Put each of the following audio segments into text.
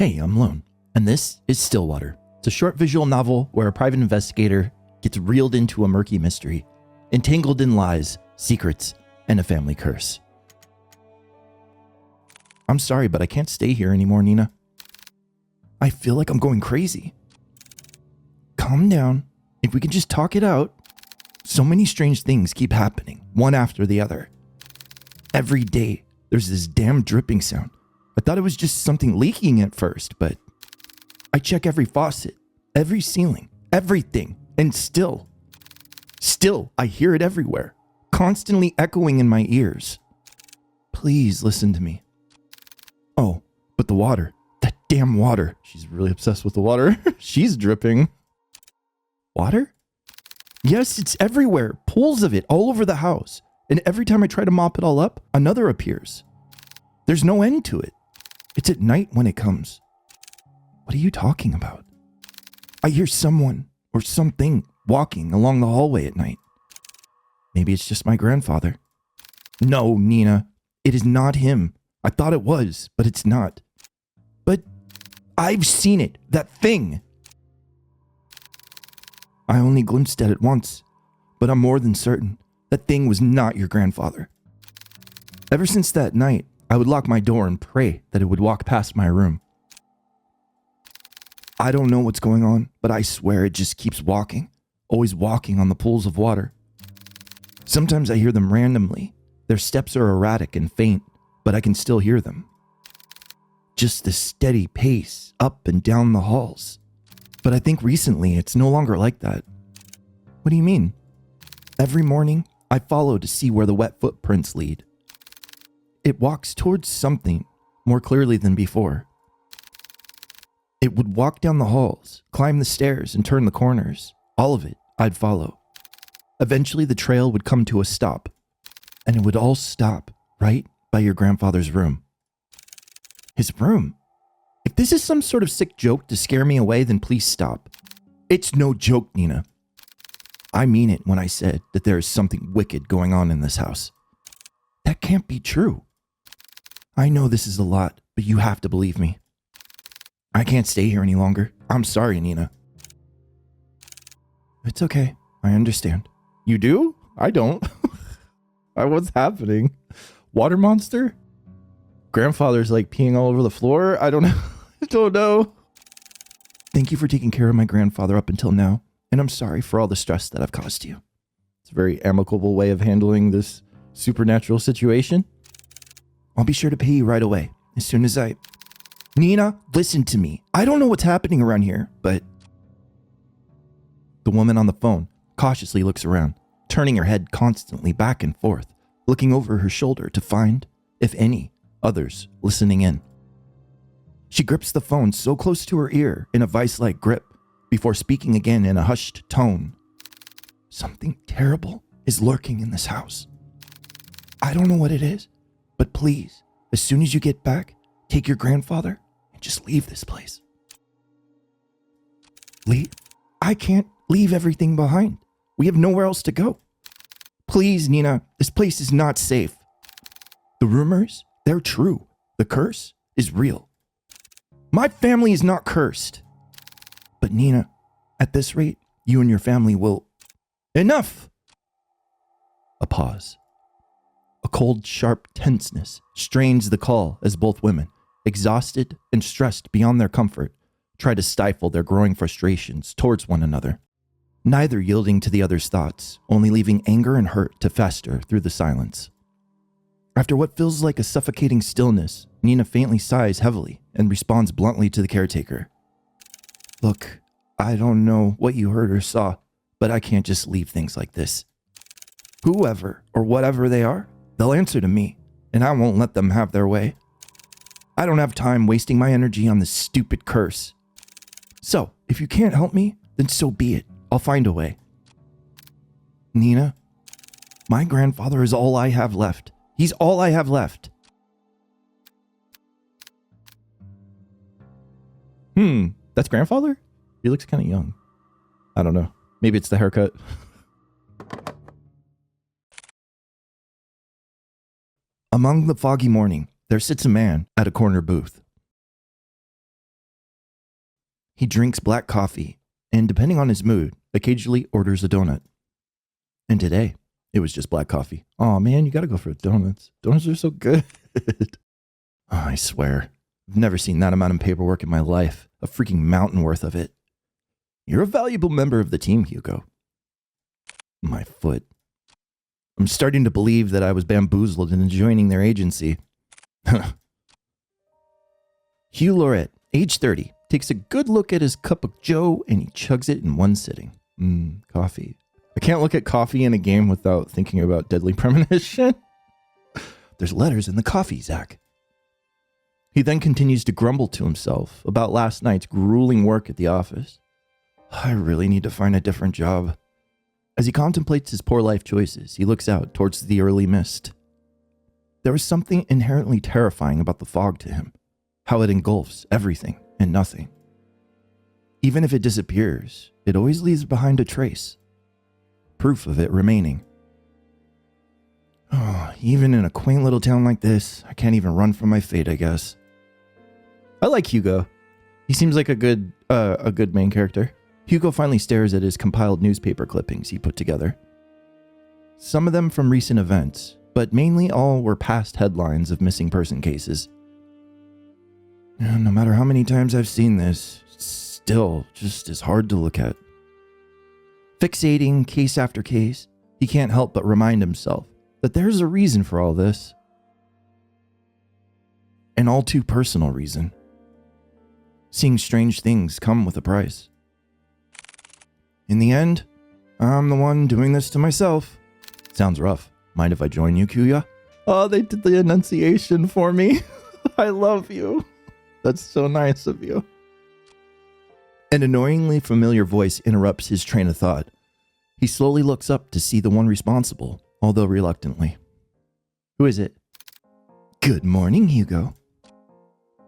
Hey, I'm Lone, and this is Stillwater. It's a short visual novel where a private investigator gets reeled into a murky mystery, entangled in lies, secrets, and a family curse. I'm sorry, but I can't stay here anymore, Nina. I feel like I'm going crazy. Calm down. If we can just talk it out. So many strange things keep happening, one after the other. Every day, there's this damn dripping sound. I thought it was just something leaking at first, but I check every faucet, every ceiling, everything, and still, I hear it everywhere, constantly echoing in my ears. Please listen to me. Oh, but the water, that damn water. She's really obsessed with the water. She's dripping. Water? Yes, it's everywhere. Pools of it all over the house. And every time I try to mop it all up, another appears. There's no end to it. It's at night when it comes. What are you talking about? I hear someone or something walking along the hallway at night. Maybe it's just my grandfather. No, Nina, it is not him. I thought it was, but it's not. But I've seen it, that thing. I only glimpsed at it once, but I'm more than certain that thing was not your grandfather. Ever since that night, I would lock my door and pray that it would walk past my room. I don't know what's going on, but I swear it just keeps walking, always walking on the pools of water. Sometimes I hear them randomly. Their steps are erratic and faint, but I can still hear them. Just the steady pace up and down the halls. But I think recently it's no longer like that. What do you mean? Every morning, I follow to see where the wet footprints lead. It walks towards something more clearly than before. It would walk down the halls, climb the stairs, and turn the corners. All of it, I'd follow. Eventually, the trail would come to a stop, and it would all stop right by your grandfather's room. His room? If this is some sort of sick joke to scare me away, then please stop. It's no joke, Nina. I mean it when I said that there is something wicked going on in this house. That can't be true. I know this is a lot, but you have to believe me. I can't stay here any longer. I'm sorry, Nina. It's okay. I understand. You do? I don't. What's happening? Water monster? Grandfather's like peeing all over the floor? I don't know. I don't know. Thank you for taking care of my grandfather up until now, and I'm sorry for all the stress that I've caused you. It's a very amicable way of handling this supernatural situation. I'll be sure to pay you right away, as soon as I... Nina, listen to me. I don't know what's happening around here, but... The woman on the phone cautiously looks around, turning her head constantly back and forth, looking over her shoulder to find, if any, others listening in. She grips the phone so close to her ear in a vice-like grip before speaking again in a hushed tone. Something terrible is lurking in this house. I don't know what it is, but please, as soon as you get back, take your grandfather and just leave this place. Leave? I can't leave everything behind. We have nowhere else to go. Please, Nina, this place is not safe. The rumors, they're true. The curse is real. My family is not cursed. But Nina, at this rate, you and your family will... Enough! A pause. A cold, sharp tenseness strains the call as both women, exhausted and stressed beyond their comfort, try to stifle their growing frustrations towards one another. Neither yielding to the other's thoughts, only leaving anger and hurt to fester through the silence. After what feels like a suffocating stillness, Nina faintly sighs heavily and responds bluntly to the caretaker. Look, I don't know what you heard or saw, but I can't just leave things like this. Whoever or whatever they are, they'll answer to me, and I won't let them have their way. I don't have time wasting my energy on this stupid curse. So, if you can't help me, then so be it. I'll find a way. Nina, my grandfather is all I have left. He's all I have left. That's grandfather? He looks kind of young. I don't know. Maybe it's the haircut. Among the foggy morning, there sits a man at a corner booth. He drinks black coffee and, depending on his mood, occasionally orders a donut. And today, it was just black coffee. Oh man, you gotta go for donuts. Donuts are so good. I swear, I've never seen that amount of paperwork in my life. A freaking mountain worth of it. You're a valuable member of the team, Hugo. My foot. I'm starting to believe that I was bamboozled into joining their agency. Hugh Lorette, age 30, takes a good look at his cup of joe and he chugs it in one sitting. Coffee. I can't look at coffee in a game without thinking about deadly premonition. There's letters in the coffee, Zach. He then continues to grumble to himself about last night's grueling work at the office. I really need to find a different job. As he contemplates his poor life choices, he looks out towards the early mist. There is something inherently terrifying about the fog to him, how it engulfs everything and nothing. Even if it disappears, it always leaves behind a trace, proof of it remaining. Oh, even in a quaint little town like this, I can't even run from my fate, I guess. I like Hugo. He seems like a good main character. Hugo finally stares at his compiled newspaper clippings he put together. Some of them from recent events, but mainly all were past headlines of missing person cases. No matter how many times I've seen this, it's still just as hard to look at. Fixating case after case, he can't help but remind himself that there's a reason for all this. An all too personal reason. Seeing strange things come with a price. In the end, I'm the one doing this to myself. Sounds rough. Mind if I join you, Kuya? Oh, they did the enunciation for me. I love you. That's so nice of you. An annoyingly familiar voice interrupts his train of thought. He slowly looks up to see the one responsible, although reluctantly. Who is it? Good morning, Hugo.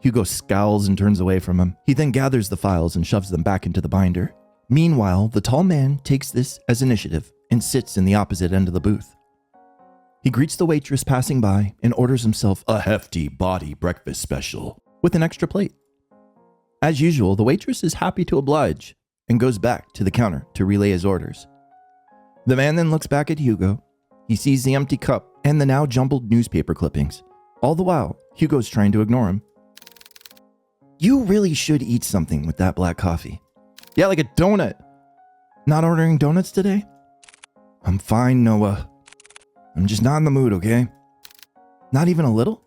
Hugo scowls and turns away from him. He then gathers the files and shoves them back into the binder. Meanwhile, the tall man takes this as initiative and sits in the opposite end of the booth. He greets the waitress passing by and orders himself a hefty body breakfast special with an extra plate. As usual, the waitress is happy to oblige and goes back to the counter to relay his orders. The man then looks back at Hugo. He sees the empty cup and the now jumbled newspaper clippings. All the while, Hugo's trying to ignore him. You really should eat something with that black coffee. Yeah, like a donut. Not ordering donuts today? I'm fine, Noah. I'm just not in the mood, okay? Not even a little?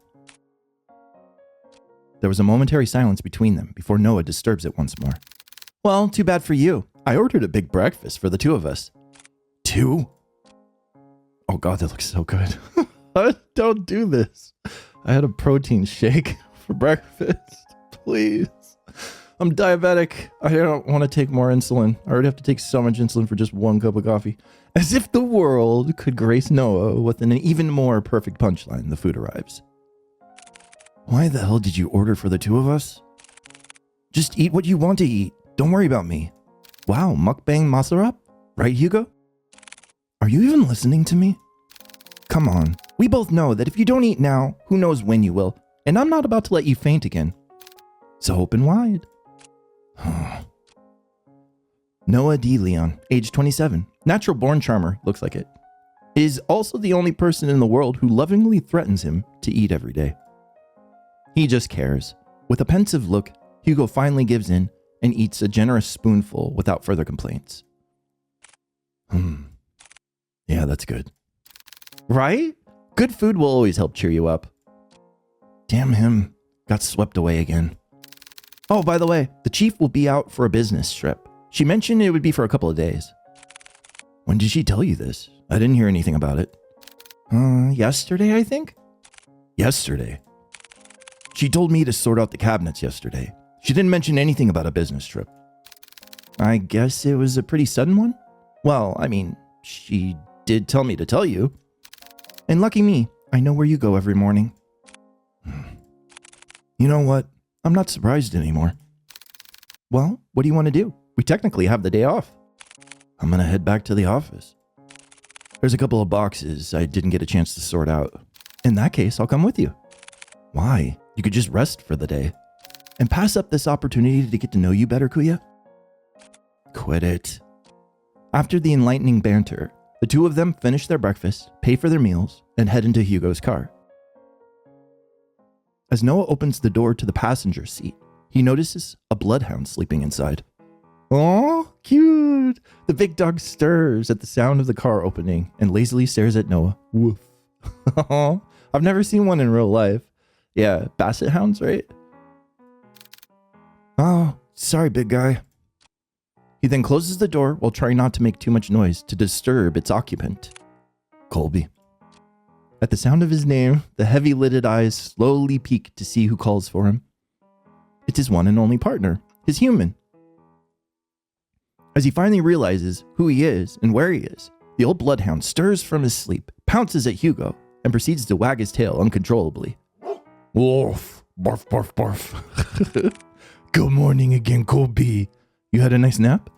There was a momentary silence between them before Noah disturbs it once more. Well, too bad for you. I ordered a big breakfast for the two of us. Two? Oh God, that looks so good. Don't do this. I had a protein shake for breakfast. Please. I'm diabetic. I don't want to take more insulin. I already have to take so much insulin for just one cup of coffee. As if the world could grace Noah with an even more perfect punchline, the food arrives. Why the hell did you order for the two of us? Just eat what you want to eat. Don't worry about me. Wow, mukbang masarap? Right, Hugo? Are you even listening to me? Come on. We both know that if you don't eat now, who knows when you will. And I'm not about to let you faint again. So open wide. Noah D. Leon, age 27, natural born charmer, looks like it, is also the only person in the world who lovingly threatens him to eat every day. He just cares. With a pensive look, Hugo finally gives in and eats a generous spoonful without further complaints. Yeah, that's good. Right? Good food will always help cheer you up. Damn him. Got swept away again. Oh, by the way, the chief will be out for a business trip. She mentioned it would be for a couple of days. When did she tell you this? I didn't hear anything about it. Yesterday, I think? Yesterday? She told me to sort out the cabinets yesterday. She didn't mention anything about a business trip. I guess it was a pretty sudden one? Well, I mean, she did tell me to tell you. And lucky me, I know where you go every morning. You know what? I'm not surprised anymore. Well, what do you want to do? We technically have the day off. I'm gonna head back to the office. There's a couple of boxes I didn't get a chance to sort out. In that case, I'll come with you. Why? You could just rest for the day. and pass up this opportunity to get to know you better, Kuya? Quit it. After the enlightening banter, the two of them finish their breakfast, pay for their meals, and head into Hugo's car. As Noah opens the door to the passenger seat, he notices a bloodhound sleeping inside. Aw, cute! The big dog stirs at the sound of the car opening and lazily stares at Noah. Woof. I've never seen one in real life. Yeah, basset hounds, right? Oh, sorry, big guy. He then closes the door while trying not to make too much noise to disturb its occupant. Colby. At the sound of his name, the heavy-lidded eyes slowly peek to see who calls for him. It's his one and only partner, his human. As he finally realizes who he is and where he is, the old bloodhound stirs from his sleep, pounces at Hugo, and proceeds to wag his tail uncontrollably. Woof, barf, barf, barf. Good morning again, Colby. You had a nice nap?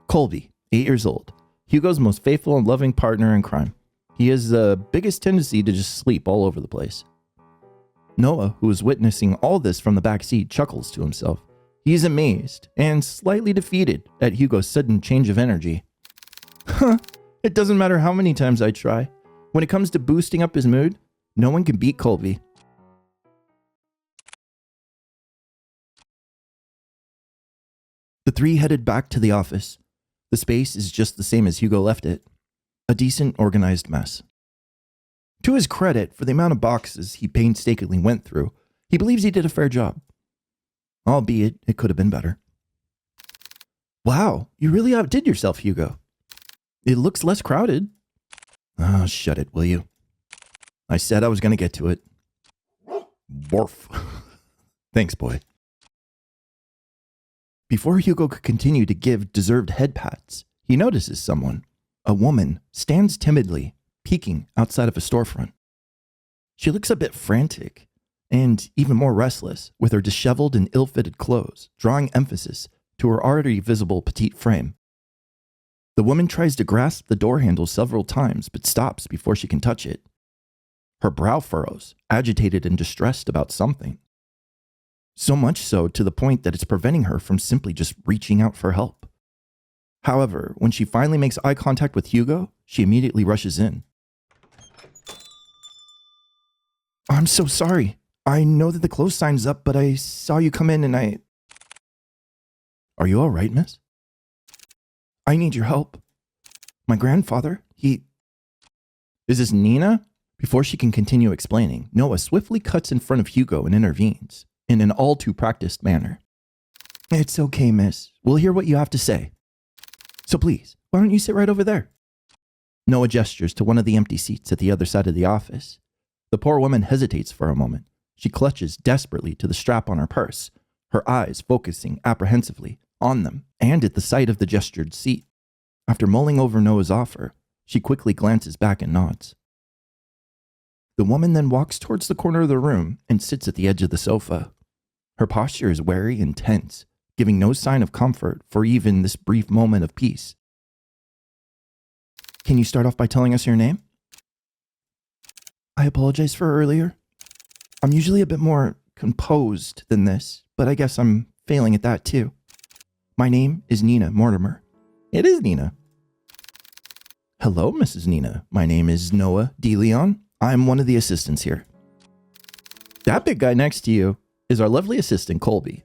Colby, 8 years old, Hugo's most faithful and loving partner in crime. He has the biggest tendency to just sleep all over the place. Noah, who is witnessing all this from the back seat, chuckles to himself. He is amazed and slightly defeated at Hugo's sudden change of energy. It doesn't matter how many times I try. When it comes to boosting up his mood, no one can beat Colby. The three headed back to the office. The space is just the same as Hugo left it. A decent, organized mess. To his credit, for the amount of boxes he painstakingly went through, he believes he did a fair job. Albeit, it could have been better. Wow, you really outdid yourself, Hugo. It looks less crowded. Oh, shut it, will you? I said I was going to get to it. Borf. Thanks, boy. Before Hugo could continue to give deserved head pats, he notices someone. A woman stands timidly, peeking outside of a storefront. She looks a bit frantic, and even more restless, with her disheveled and ill-fitted clothes, drawing emphasis to her already visible petite frame. The woman tries to grasp the door handle several times, but stops before she can touch it. Her brow furrows, agitated and distressed about something. So much so to the point that it's preventing her from simply just reaching out for help. However, when she finally makes eye contact with Hugo, she immediately rushes in. I'm so sorry. I know that the close sign's up, but I saw you come in and I... Are you all right, miss? I need your help. My grandfather, he... Is this Nina? Before she can continue explaining, Noah swiftly cuts in front of Hugo and intervenes, in an all too practiced manner. It's okay, miss. We'll hear what you have to say. So please, why don't you sit right over there? Noah gestures to one of the empty seats at the other side of the office. The poor woman hesitates for a moment. She clutches desperately to the strap on her purse, her eyes focusing apprehensively on them and at the sight of the gestured seat. After mulling over Noah's offer, she quickly glances back and nods. The woman then walks towards the corner of the room and sits at the edge of the sofa. Her posture is wary and tense, giving no sign of comfort for even this brief moment of peace. Can you start off by telling us your name? I apologize for earlier. I'm usually a bit more composed than this, but I guess I'm failing at that too. My name is Nina Mortimer. It is Nina. Hello, Mrs. Nina. My name is Noah DeLeon. I'm one of the assistants here. That big guy next to you is our lovely assistant, Colby.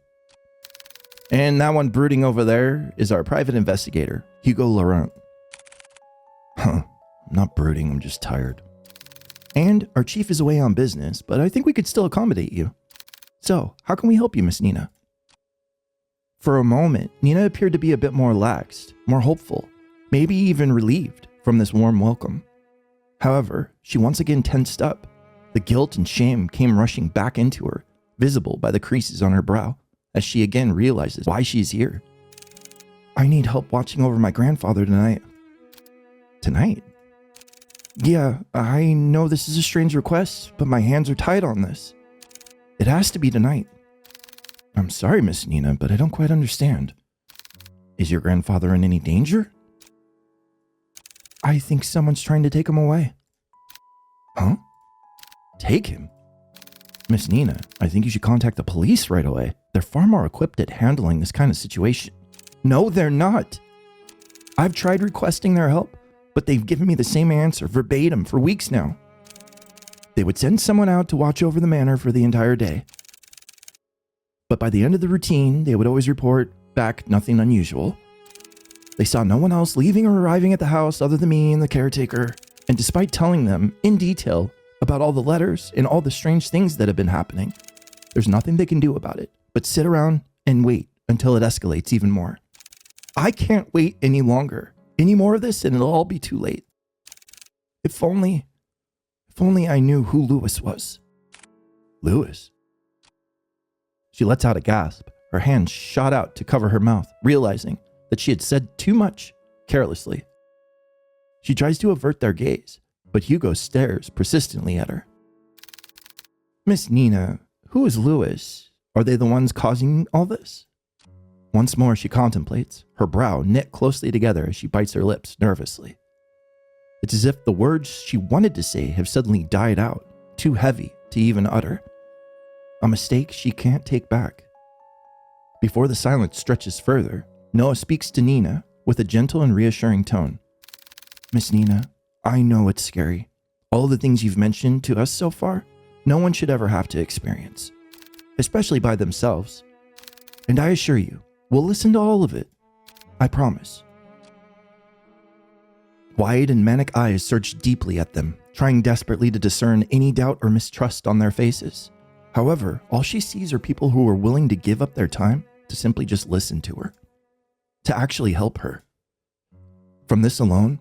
And that one brooding over there is our private investigator, Hugo Laurent. I'm not brooding, I'm just tired. And our chief is away on business, but I think we could still accommodate you. So, how can we help you, Miss Nina? For a moment, Nina appeared to be a bit more relaxed, more hopeful, maybe even relieved from this warm welcome. However, she once again tensed up. The guilt and shame came rushing back into her, visible by the creases on her brow, as she again realizes why she's here. I need help watching over my grandfather tonight. Tonight? Yeah, I know this is a strange request, but my hands are tied on this. It has to be tonight. I'm sorry, Miss Nina, but I don't quite understand. Is your grandfather in any danger? I think someone's trying to take him away. Huh? Take him? Miss Nina, I think you should contact the police right away. They're far more equipped at handling this kind of situation. No, they're not. I've tried requesting their help, but they've given me the same answer verbatim for weeks now. They would send someone out to watch over the manor for the entire day. But by the end of the routine, they would always report back nothing unusual. They saw no one else leaving or arriving at the house other than me and the caretaker. And despite telling them in detail about all the letters and all the strange things that have been happening, there's nothing they can do about it but sit around and wait until it escalates even more. I can't wait any longer. Any more of this and it'll all be too late. If only I knew who Lewis was. Lewis? She lets out a gasp. Her hand shot out to cover her mouth, realizing that she had said too much carelessly. She tries to avert their gaze, but Hugo stares persistently at her. Miss Nina, who is Lewis? Are they the ones causing all this? Once more she contemplates, her brow knit closely together as she bites her lips nervously. It's as if the words she wanted to say have suddenly died out, too heavy to even utter. A mistake she can't take back. Before the silence stretches further, Noah speaks to Nina with a gentle and reassuring tone. Miss Nina, I know it's scary. All the things you've mentioned to us so far, no one should ever have to experience, especially by themselves. And I assure you, we'll listen to all of it. I promise. Wide and manic eyes search deeply at them, trying desperately to discern any doubt or mistrust on their faces. However, all she sees are people who are willing to give up their time to simply just listen to her, to actually help her. From this alone,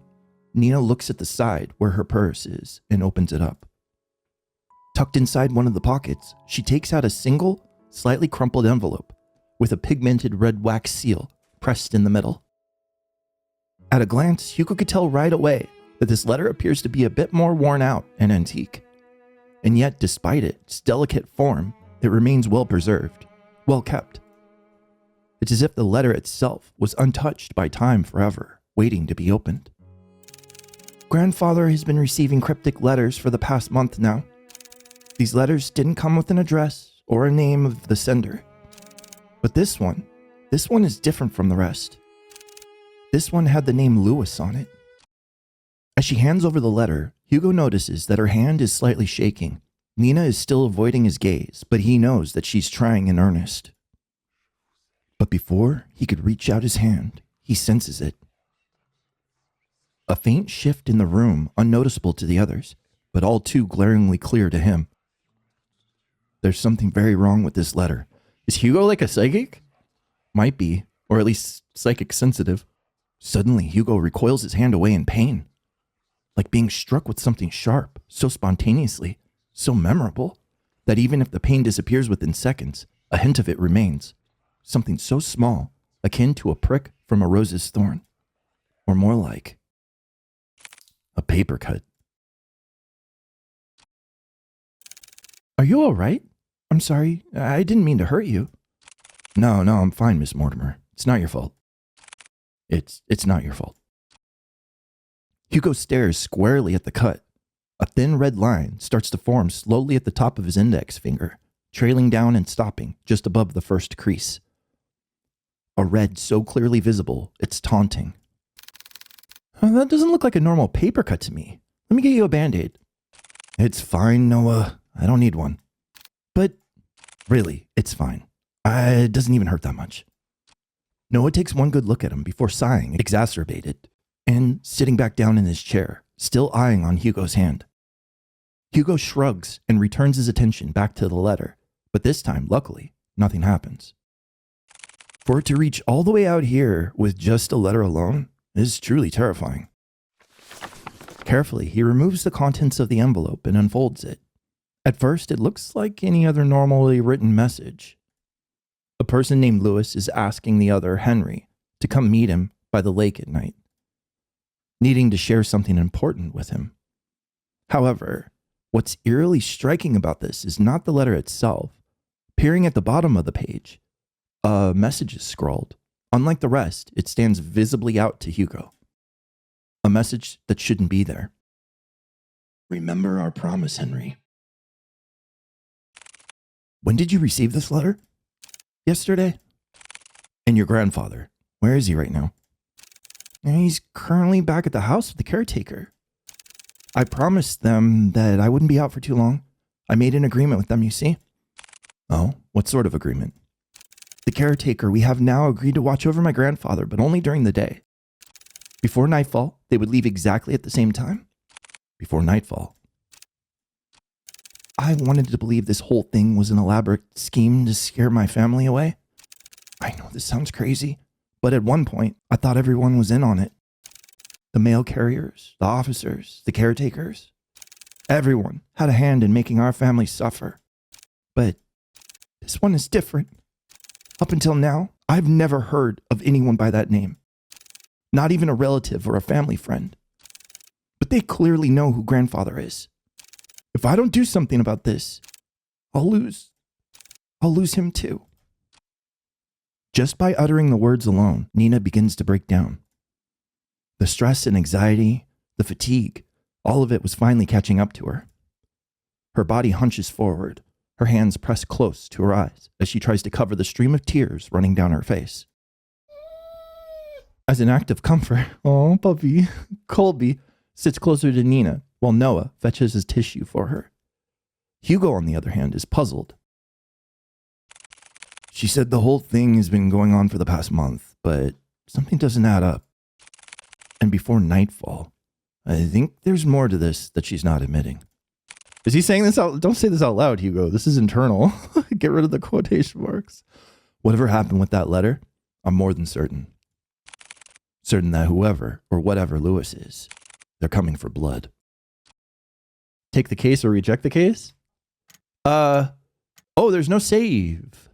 Nina looks at the side where her purse is and opens it up. Tucked inside one of the pockets, she takes out a single, slightly crumpled envelope with a pigmented red wax seal pressed in the middle. At a glance, Hugo could tell right away that this letter appears to be a bit more worn out and antique. And yet, despite its delicate form, it remains well preserved, well kept. It's as if the letter itself was untouched by time forever, waiting to be opened. Grandfather has been receiving cryptic letters for the past month now. These letters didn't come with an address or a name of the sender. But this one is different from the rest. This one had the name Lewis on it. As she hands over the letter, Hugo notices that her hand is slightly shaking. Nina is still avoiding his gaze, but he knows that she's trying in earnest. But before he could reach out his hand, he senses it. A faint shift in the room, unnoticeable to the others, but all too glaringly clear to him. There's something very wrong with this letter. Is Hugo like a psychic? Might be, or at least psychic sensitive. Suddenly, Hugo recoils his hand away in pain. Like being struck with something sharp, so spontaneously, so memorable, that even if the pain disappears within seconds, a hint of it remains. Something so small, akin to a prick from a rose's thorn. Or more like a paper cut. Are you all right? I'm sorry, I didn't mean to hurt you. No, I'm fine, Miss Mortimer. It's not your fault. It's not your fault. Hugo stares squarely at the cut. A thin red line starts to form slowly at the top of his index finger, trailing down and stopping just above the first crease. A red so clearly visible, it's taunting. That doesn't look like a normal paper cut to me. Let me get you a Band-Aid. It's fine, Noah. I don't need one. But really, it's fine. It doesn't even hurt that much. Noah takes one good look at him before sighing, exacerbated, and sitting back down in his chair, still eyeing on Hugo's hand. Hugo shrugs and returns his attention back to the letter, but this time, luckily, nothing happens. For it to reach all the way out here with just a letter alone is truly terrifying. Carefully, he removes the contents of the envelope and unfolds it. At first, it looks like any other normally written message. A person named Lewis is asking the other, Henry, to come meet him by the lake at night, needing to share something important with him. However, what's eerily striking about this is not the letter itself. Peering at the bottom of the page, a message is scrawled. Unlike the rest, it stands visibly out to Hugo. A message that shouldn't be there. Remember our promise, Henry. When did you receive this letter? Yesterday. And your grandfather, where is he right now? He's currently back at the house with the caretaker. I promised them that I wouldn't be out for too long. I made an agreement with them, you see. Oh, what sort of agreement? The caretaker, we have now agreed to watch over my grandfather, but only during the day. Before nightfall, they would leave exactly at the same time. Before nightfall. I wanted to believe this whole thing was an elaborate scheme to scare my family away. I know this sounds crazy, but at one point, I thought everyone was in on it. The mail carriers, the officers, the caretakers. Everyone had a hand in making our family suffer. But this one is different. Up until now, I've never heard of anyone by that name. Not even a relative or a family friend. But they clearly know who grandfather is. If I don't do something about this, I'll lose him too. Just by uttering the words alone, Nina begins to break down. The stress and anxiety, the fatigue, all of it was finally catching up to her. Her body hunches forward, her hands press close to her eyes as she tries to cover the stream of tears running down her face. As an act of comfort, oh, puppy, Colby sits closer to Nina while Noah fetches his tissue for her. Hugo, on the other hand, is puzzled. She said the whole thing has been going on for the past month, but something doesn't add up. And before nightfall, I think there's more to this that she's not admitting. Is he saying this out? Don't say this out loud, Hugo. This is internal. Get rid of the quotation marks. Whatever happened with that letter, I'm more than certain. Certain that whoever or whatever Lewis is, they're coming for blood. Take the case or reject the case? Oh, there's no save.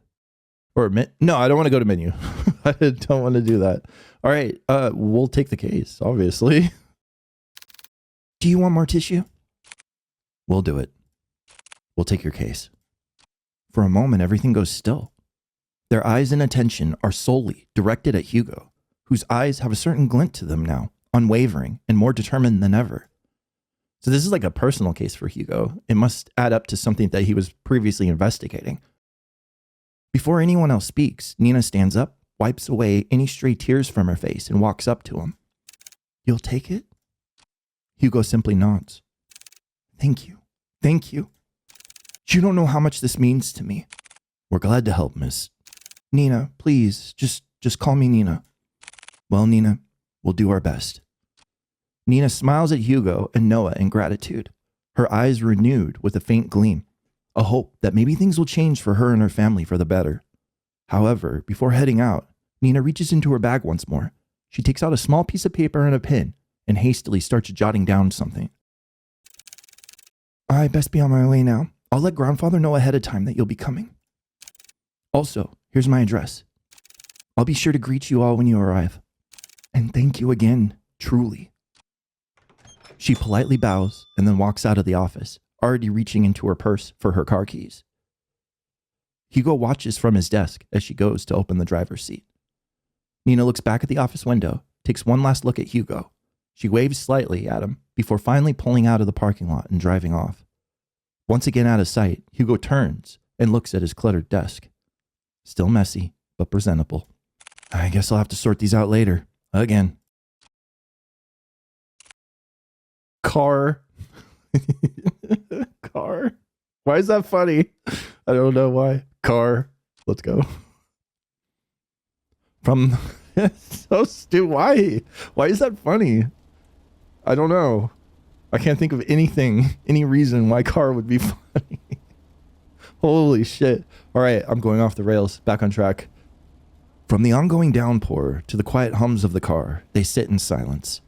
Or no, I don't want to go to menu. I don't want to do that. All right, we'll take the case, obviously. Do you want more tissue? We'll do it. We'll take your case. For a moment, everything goes still. Their eyes and attention are solely directed at Hugo, whose eyes have a certain glint to them now, unwavering and more determined than ever. So this is like a personal case for Hugo. It must add up to something that he was previously investigating. Before anyone else speaks, Nina stands up, wipes away any stray tears from her face, and walks up to him. You'll take it? Hugo simply nods. Thank you. Thank you. You don't know how much this means to me. We're glad to help, miss. Nina, please, just call me Nina. Well, Nina, we'll do our best. Nina smiles at Hugo and Noah in gratitude, her eyes renewed with a faint gleam, a hope that maybe things will change for her and her family for the better. However, before heading out, Nina reaches into her bag once more. She takes out a small piece of paper and a pen and hastily starts jotting down something. I best be on my way now. I'll let grandfather know ahead of time that you'll be coming. Also, here's my address. I'll be sure to greet you all when you arrive. And thank you again, truly. She politely bows and then walks out of the office, already reaching into her purse for her car keys. Hugo watches from his desk as she goes to open the driver's seat. Nina looks back at the office window, takes one last look at Hugo. She waves slightly at him before finally pulling out of the parking lot and driving off. Once again out of sight, Hugo turns and looks at his cluttered desk. Still messy, but presentable. I guess I'll have to sort these out later. Again. Car. Car. Why is that funny? I don't know why. Car. Let's go. From so stupid. Why? Why is that funny? I don't know. I can't think of anything, any reason why car would be funny. Holy shit. All right, I'm going off the rails. Back on track. From the ongoing downpour to the quiet hums of the car, they sit in silence.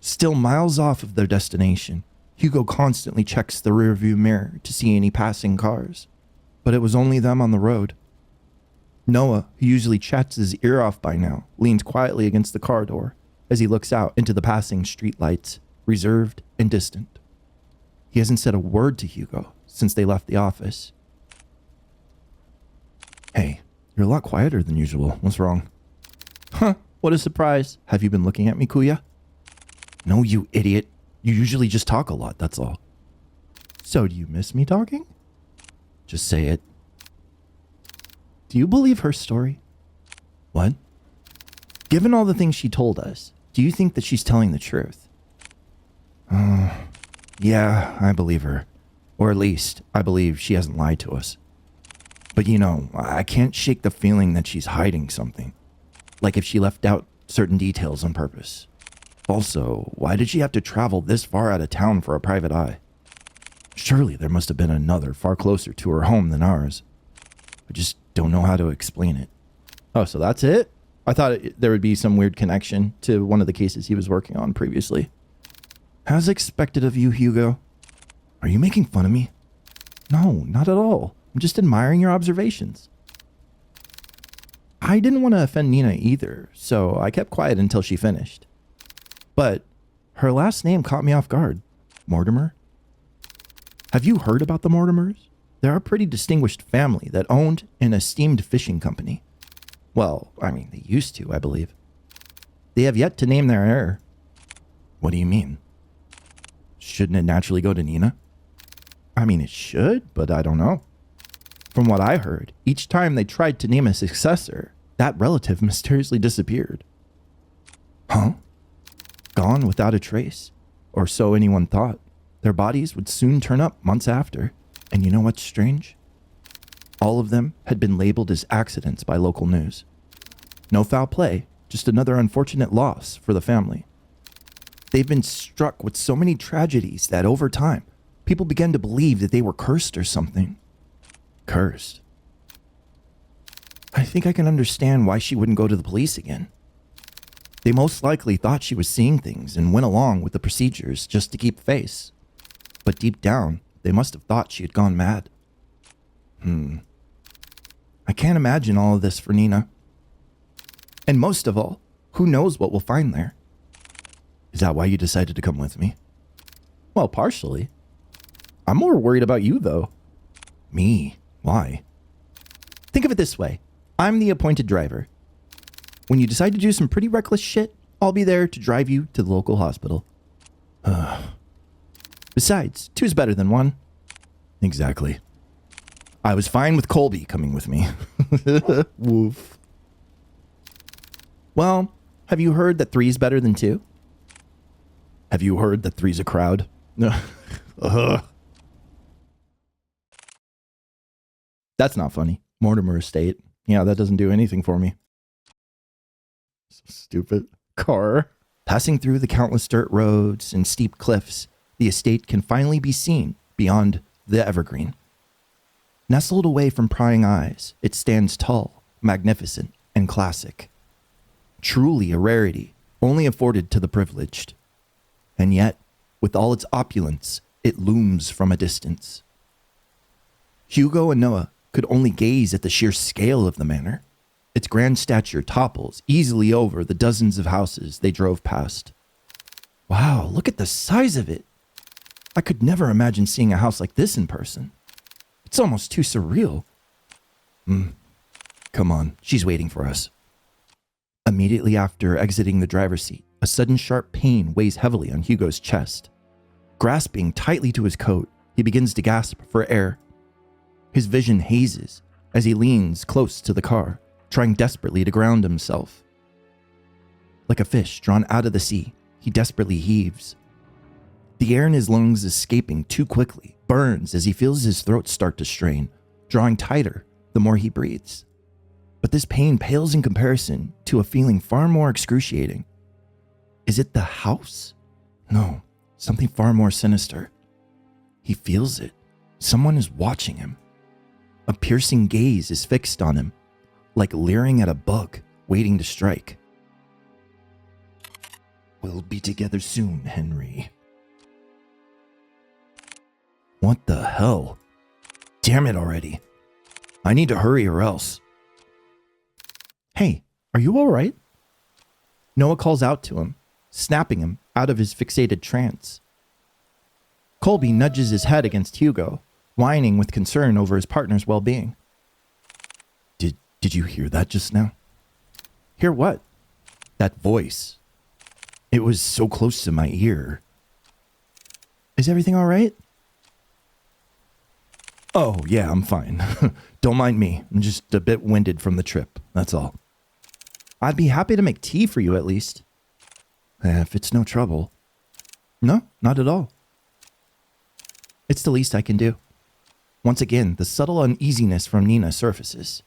Still miles off of their destination, Hugo constantly checks the rearview mirror to see any passing cars. But it was only them on the road. Noah, who usually chats his ear off by now, leans quietly against the car door as he looks out into the passing street lights, reserved and distant. He hasn't said a word to Hugo since they left the office. Hey, you're a lot quieter than usual. What's wrong? Huh, what a surprise. Have you been looking at me, Kuya? No, you idiot. You usually just talk a lot, that's all. So do you miss me talking? Just say it. Do you believe her story? What? Given all the things she told us, do you think that she's telling the truth? Yeah, I believe her. Or at least, I believe she hasn't lied to us. But I can't shake the feeling that she's hiding something. Like if she left out certain details on purpose. Also, why did she have to travel this far out of town for a private eye? Surely there must have been another far closer to her home than ours. I just don't know how to explain it. Oh, so that's it? I thought there would be some weird connection to one of the cases he was working on previously. As expected of you, Hugo. Are you making fun of me? No, not at all. I'm just admiring your observations. I didn't want to offend Nina either, so I kept quiet until she finished. But her last name caught me off guard. Mortimer? Have you heard about the Mortimers? They're a pretty distinguished family that owned an esteemed fishing company. Well, they used to, I believe. They have yet to name their heir. What do you mean? Shouldn't it naturally go to Nina? It should, but I don't know. From what I heard, each time they tried to name a successor, that relative mysteriously disappeared. Huh? Gone without a trace, or so anyone thought. Their bodies would soon turn up months after. And you know what's strange? All of them had been labeled as accidents by local news. No foul play, just another unfortunate loss for the family. They've been struck with so many tragedies that over time, people began to believe that they were cursed or something. Cursed? I think I can understand why she wouldn't go to the police again. They most likely thought she was seeing things and went along with the procedures just to keep face. But deep down, they must have thought she had gone mad. I can't imagine all of this for Nina. And most of all, who knows what we'll find there? Is that why you decided to come with me? Well, partially. I'm more worried about you, though. Me? Why? Think of it this way. I'm the appointed driver. When you decide to do some pretty reckless shit, I'll be there to drive you to the local hospital. Besides, two's better than one. Exactly. I was fine with Colby coming with me. Woof. Well, have you heard that three's better than two? Have you heard that three's a crowd? That's not funny. Mortimer Estate. Yeah, that doesn't do anything for me. So stupid. Car. Passing through the countless dirt roads and steep cliffs, the estate can finally be seen beyond the evergreen. Nestled away from prying eyes, it stands tall, magnificent, and classic. Truly a rarity, only afforded to the privileged. And yet, with all its opulence, it looms from a distance. Hugo and Noah could only gaze at the sheer scale of the manor. Its grand stature topples easily over the dozens of houses they drove past. Wow, look at the size of it. I could never imagine seeing a house like this in person. It's almost too surreal. Come on, she's waiting for us. Immediately after exiting the driver's seat, a sudden sharp pain weighs heavily on Hugo's chest. Grasping tightly to his coat, he begins to gasp for air. His vision hazes as he leans close to the car, trying desperately to ground himself. Like a fish drawn out of the sea, he desperately heaves. The air in his lungs escaping too quickly burns as he feels his throat start to strain, drawing tighter the more he breathes. But this pain pales in comparison to a feeling far more excruciating. Is it the house? No, something far more sinister. He feels it. Someone is watching him. A piercing gaze is fixed on him, like leering at a bug waiting to strike. We'll be together soon, Henry. What the hell? Damn it already. I need to hurry or else. Hey, are you all right? Noah calls out to him, snapping him out of his fixated trance. Colby nudges his head against Hugo, whining with concern over his partner's well-being. Did you hear that just now? Hear what? That voice. It was so close to my ear. Is everything all right? Oh, yeah, I'm fine. Don't mind me. I'm just a bit winded from the trip, that's all. I'd be happy to make tea for you at least. If it's no trouble. No, not at all. It's the least I can do. Once again, the subtle uneasiness from Nina surfaces.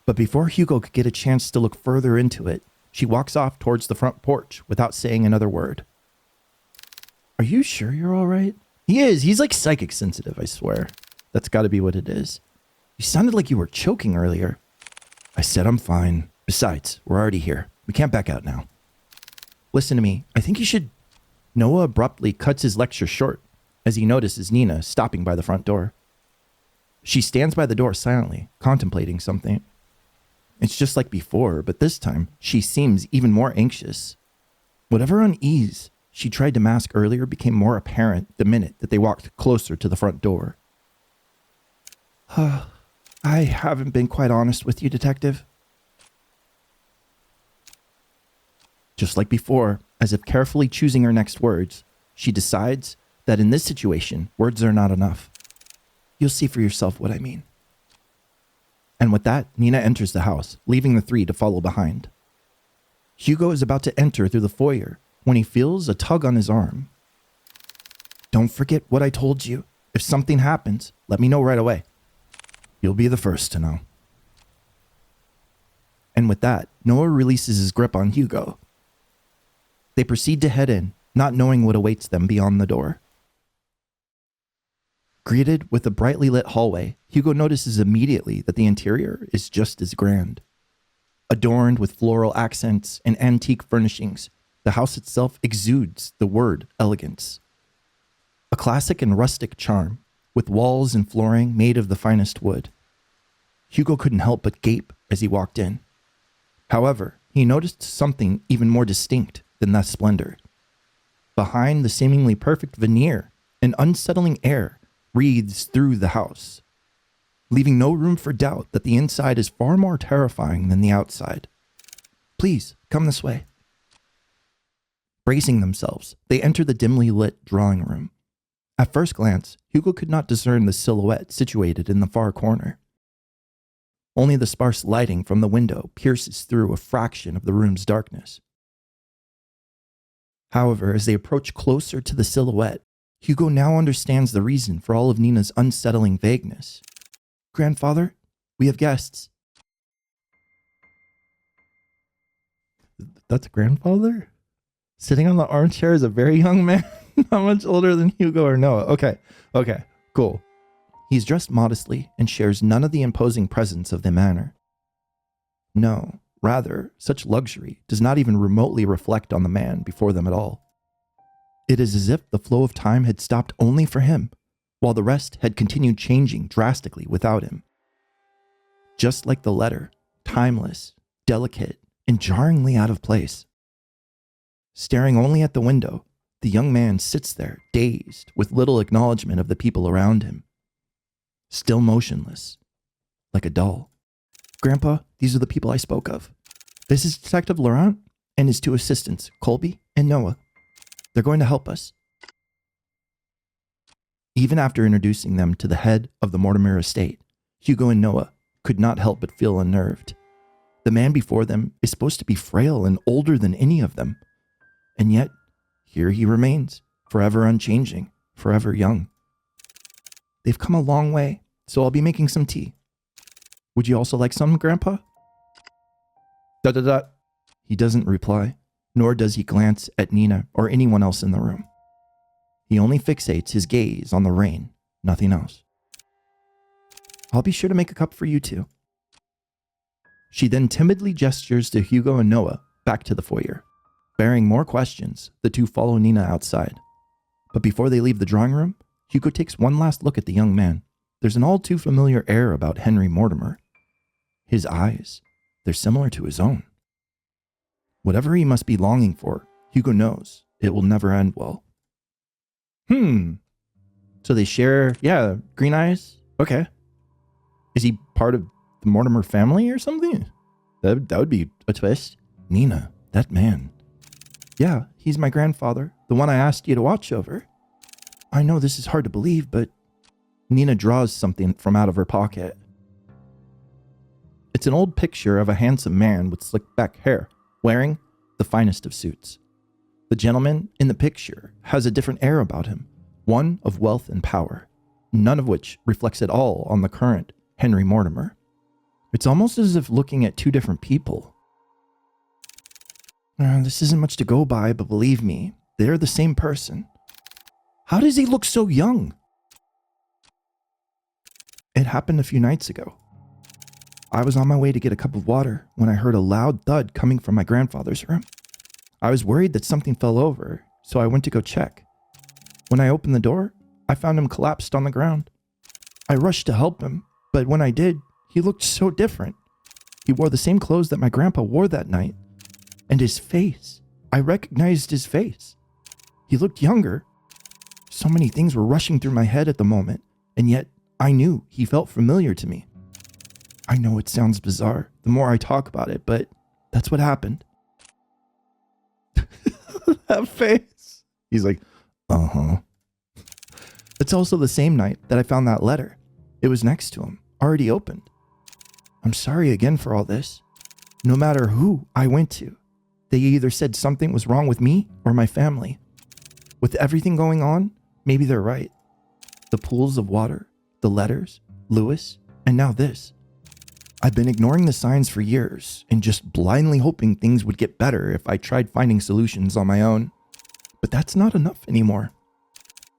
But before Hugo could get a chance to look further into it, she walks off towards the front porch without saying another word. Are you sure you're all right? He is. He's like psychic sensitive, I swear. That's got to be what it is. You sounded like you were choking earlier. I said I'm fine. Besides, we're already here. We can't back out now. Listen to me. I think you should... Noah abruptly cuts his lecture short as he notices Nina stopping by the front door. She stands by the door silently, contemplating something. It's just like before, but this time she seems even more anxious. Whatever unease she tried to mask earlier became more apparent the minute that they walked closer to the front door. I haven't been quite honest with you, Detective. Just like before, as if carefully choosing her next words, she decides that in this situation, words are not enough. You'll see for yourself what I mean. And with that, Nina enters the house, leaving the three to follow behind. Hugo is about to enter through the foyer when he feels a tug on his arm. Don't forget what I told you. If something happens, let me know right away. You'll be the first to know. And with that, Noah releases his grip on Hugo. They proceed to head in, not knowing what awaits them beyond the door. Greeted with a brightly lit hallway, Hugo notices immediately that the interior is just as grand. Adorned with floral accents and antique furnishings, the house itself exudes the word elegance. A classic and rustic charm, with walls and flooring made of the finest wood. Hugo couldn't help but gape as he walked in. However, he noticed something even more distinct than that splendor. Behind the seemingly perfect veneer, an unsettling air breathes through the house, leaving no room for doubt that the inside is far more terrifying than the outside. Please, come this way. Bracing themselves, they enter the dimly lit drawing room. At first glance, Hugo could not discern the silhouette situated in the far corner. Only the sparse lighting from the window pierces through a fraction of the room's darkness. However, as they approach closer to the silhouette, Hugo now understands the reason for all of Nina's unsettling vagueness. Grandfather, we have guests. That's grandfather? Sitting on the armchair is a very young man, not much older than Hugo or Noah. Okay, cool. He's dressed modestly and shares none of the imposing presence of the manor. No, rather, such luxury does not even remotely reflect on the man before them at all. It is as if the flow of time had stopped only for him, while the rest had continued changing drastically without him. Just like the letter, timeless, delicate, and jarringly out of place. Staring only at the window, the young man sits there, dazed, with little acknowledgement of the people around him. Still motionless, like a doll. Grandpa, these are the people I spoke of. This is Detective Laurent and his two assistants, Colby and Noah. They're going to help us. Even after introducing them to the head of the Mortimer estate, Hugo and Noah could not help but feel unnerved. The man before them is supposed to be frail and older than any of them. And yet, here he remains, forever unchanging, forever young. They've come a long way, so I'll be making some tea. Would you also like some, Grandpa? Da. He doesn't reply, nor does he glance at Nina or anyone else in the room. He only fixates his gaze on the rain, nothing else. I'll be sure to make a cup for you too. She then timidly gestures to Hugo and Noah back to the foyer. Bearing more questions, the two follow Nina outside. But before they leave the drawing room, Hugo takes one last look at the young man. There's an all too familiar air about Henry Mortimer. His eyes, they're similar to his own. Whatever he must be longing for, Hugo knows it will never end well. So they share, green eyes? Okay. Is he part of the Mortimer family or something? That would be a twist. Nina, that man. Yeah, he's my grandfather, the one I asked you to watch over. I know this is hard to believe, but Nina draws something from out of her pocket. It's an old picture of a handsome man with slicked back hair, wearing the finest of suits. The gentleman in the picture has a different air about him, one of wealth and power, none of which reflects at all on the current Henry Mortimer. It's almost as if looking at two different people. This isn't much to go by, but believe me, they're the same person. How does he look so young? It happened a few nights ago. I was on my way to get a cup of water when I heard a loud thud coming from my grandfather's room. I was worried that something fell over, so I went to go check. When I opened the door, I found him collapsed on the ground. I rushed to help him, but when I did, he looked so different. He wore the same clothes that my grandpa wore that night. And his face, I recognized his face. He looked younger. So many things were rushing through my head at the moment, and yet I knew he felt familiar to me. I know it sounds bizarre the more I talk about it, but that's what happened. That face. He's like, uh-huh. It's also the same night that I found that letter. It was next to him, already opened. I'm sorry again for all this. No matter who I went to, they either said something was wrong with me or my family. With everything going on, maybe they're right. The pools of water, the letters, Lewis, and now this. I've been ignoring the signs for years and just blindly hoping things would get better if I tried finding solutions on my own. But that's not enough anymore.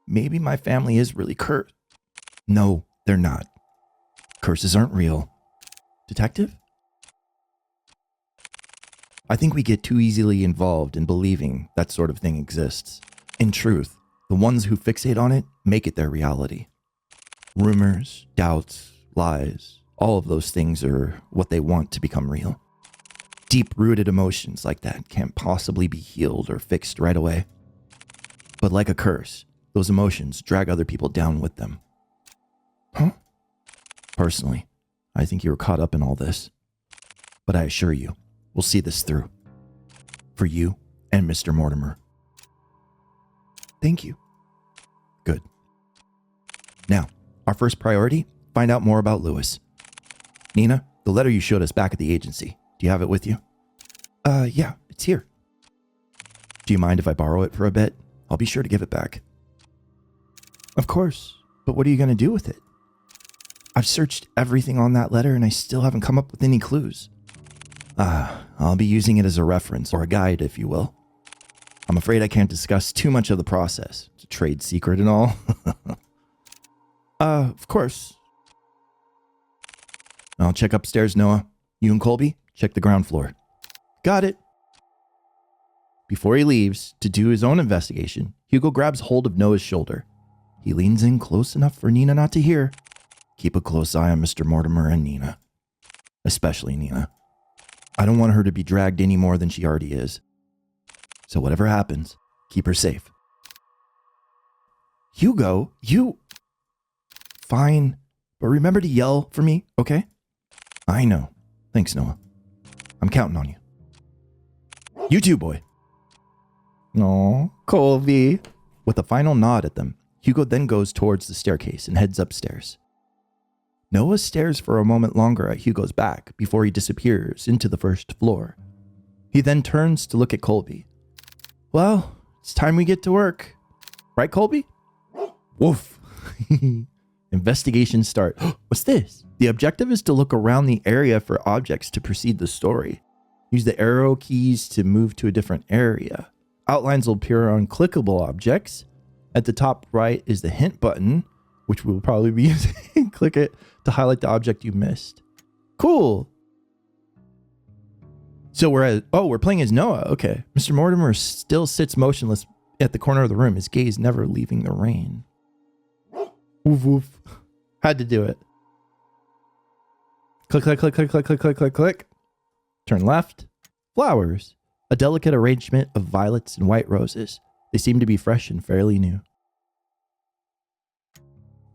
Maybe my family is really cursed. No, they're not. Curses aren't real. Detective? I think we get too easily involved in believing that sort of thing exists. In truth, the ones who fixate on it make it their reality. Rumors, doubts, lies, all of those things are what they want to become real. Deep-rooted emotions like that can't possibly be healed or fixed right away. But like a curse, those emotions drag other people down with them. Huh? Personally, I think you were caught up in all this. But I assure you, we'll see this through. For you and Mr. Mortimer. Thank you. Good. Now, our first priority, find out more about Lewis. Nina, the letter you showed us back at the agency. Do you have it with you? Yeah, it's here. Do you mind if I borrow it for a bit? I'll be sure to give it back. Of course, but what are you going to do with it? I've searched everything on that letter and I still haven't come up with any clues. I'll be using it as a reference or a guide, if you will. I'm afraid I can't discuss too much of the process. It's a trade secret and all. Of course. I'll check upstairs, Noah. You and Colby, check the ground floor. Got it. Before he leaves to do his own investigation, Hugo grabs hold of Noah's shoulder. He leans in close enough for Nina not to hear. Keep a close eye on Mr. Mortimer and Nina. Especially Nina. I don't want her to be dragged any more than she already is. So whatever happens, keep her safe. Hugo, you... Fine, but remember to yell for me, okay? I know. Thanks, Noah. I'm counting on you. You too, boy. Aw, Colby. With a final nod at them, Hugo then goes towards the staircase and heads upstairs. Noah stares for a moment longer at Hugo's back before he disappears into the first floor. He then turns to look at Colby. Well, it's time we get to work. Right, Colby? Woof. Investigation start. What's this? The objective is to look around the area for objects to proceed the story. Use the arrow keys to move to a different area. Outlines will appear on clickable objects. At the top right is the hint button, which we'll probably be using. Click it to highlight the object you missed. Cool. So we're playing as Noah. Okay. Mr. Mortimer still sits motionless at the corner of the room, his gaze never leaving the rain. Woof woof. Had to do it. Click, click, click, click, click, click, click, click, click. Turn left. Flowers. A delicate arrangement of violets and white roses. They seem to be fresh and fairly new.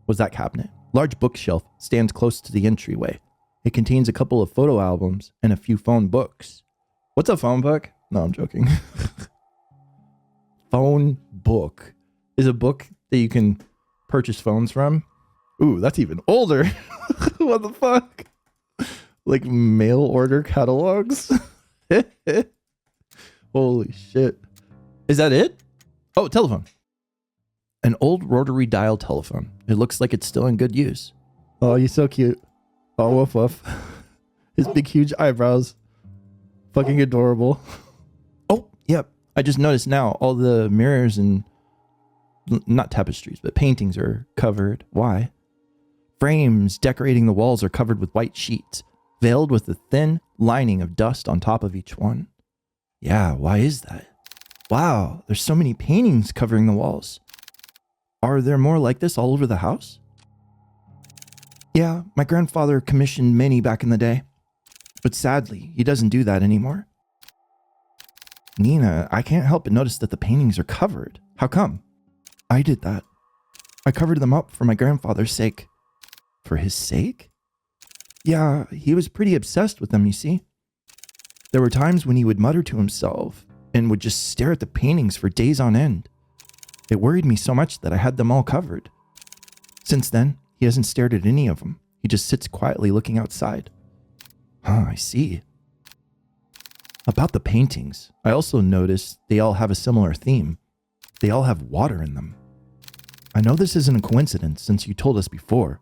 What's that cabinet? Large bookshelf stands close to the entryway. It contains a couple of photo albums and a few phone books. What's a phone book? No, I'm joking. Phone book is a book that you can purchase phones from. Ooh, that's even older. What the fuck? Like mail order catalogs? Holy shit. Is that it? Oh, telephone. An old rotary dial telephone. It looks like it's still in good use. Oh, you're so cute. Oh, woof woof. His big, huge eyebrows. Fucking adorable. Oh, yep. I just noticed now all the mirrors and not tapestries, but paintings are covered. Why? Frames decorating the walls are covered with white sheets, veiled with a thin lining of dust on top of each one. Yeah, why is that? Wow, there's so many paintings covering the walls. Are there more like this all over the house? Yeah, my grandfather commissioned many back in the day. But sadly, he doesn't do that anymore. Nina, I can't help but notice that the paintings are covered. How come? I did that. I covered them up for my grandfather's sake. For his sake? Yeah, he was pretty obsessed with them, you see. There were times when he would mutter to himself and would just stare at the paintings for days on end. It worried me so much that I had them all covered. Since then, he hasn't stared at any of them. He just sits quietly looking outside. Huh, I see. About the paintings, I also noticed they all have a similar theme. They all have water in them. I know this isn't a coincidence since you told us before,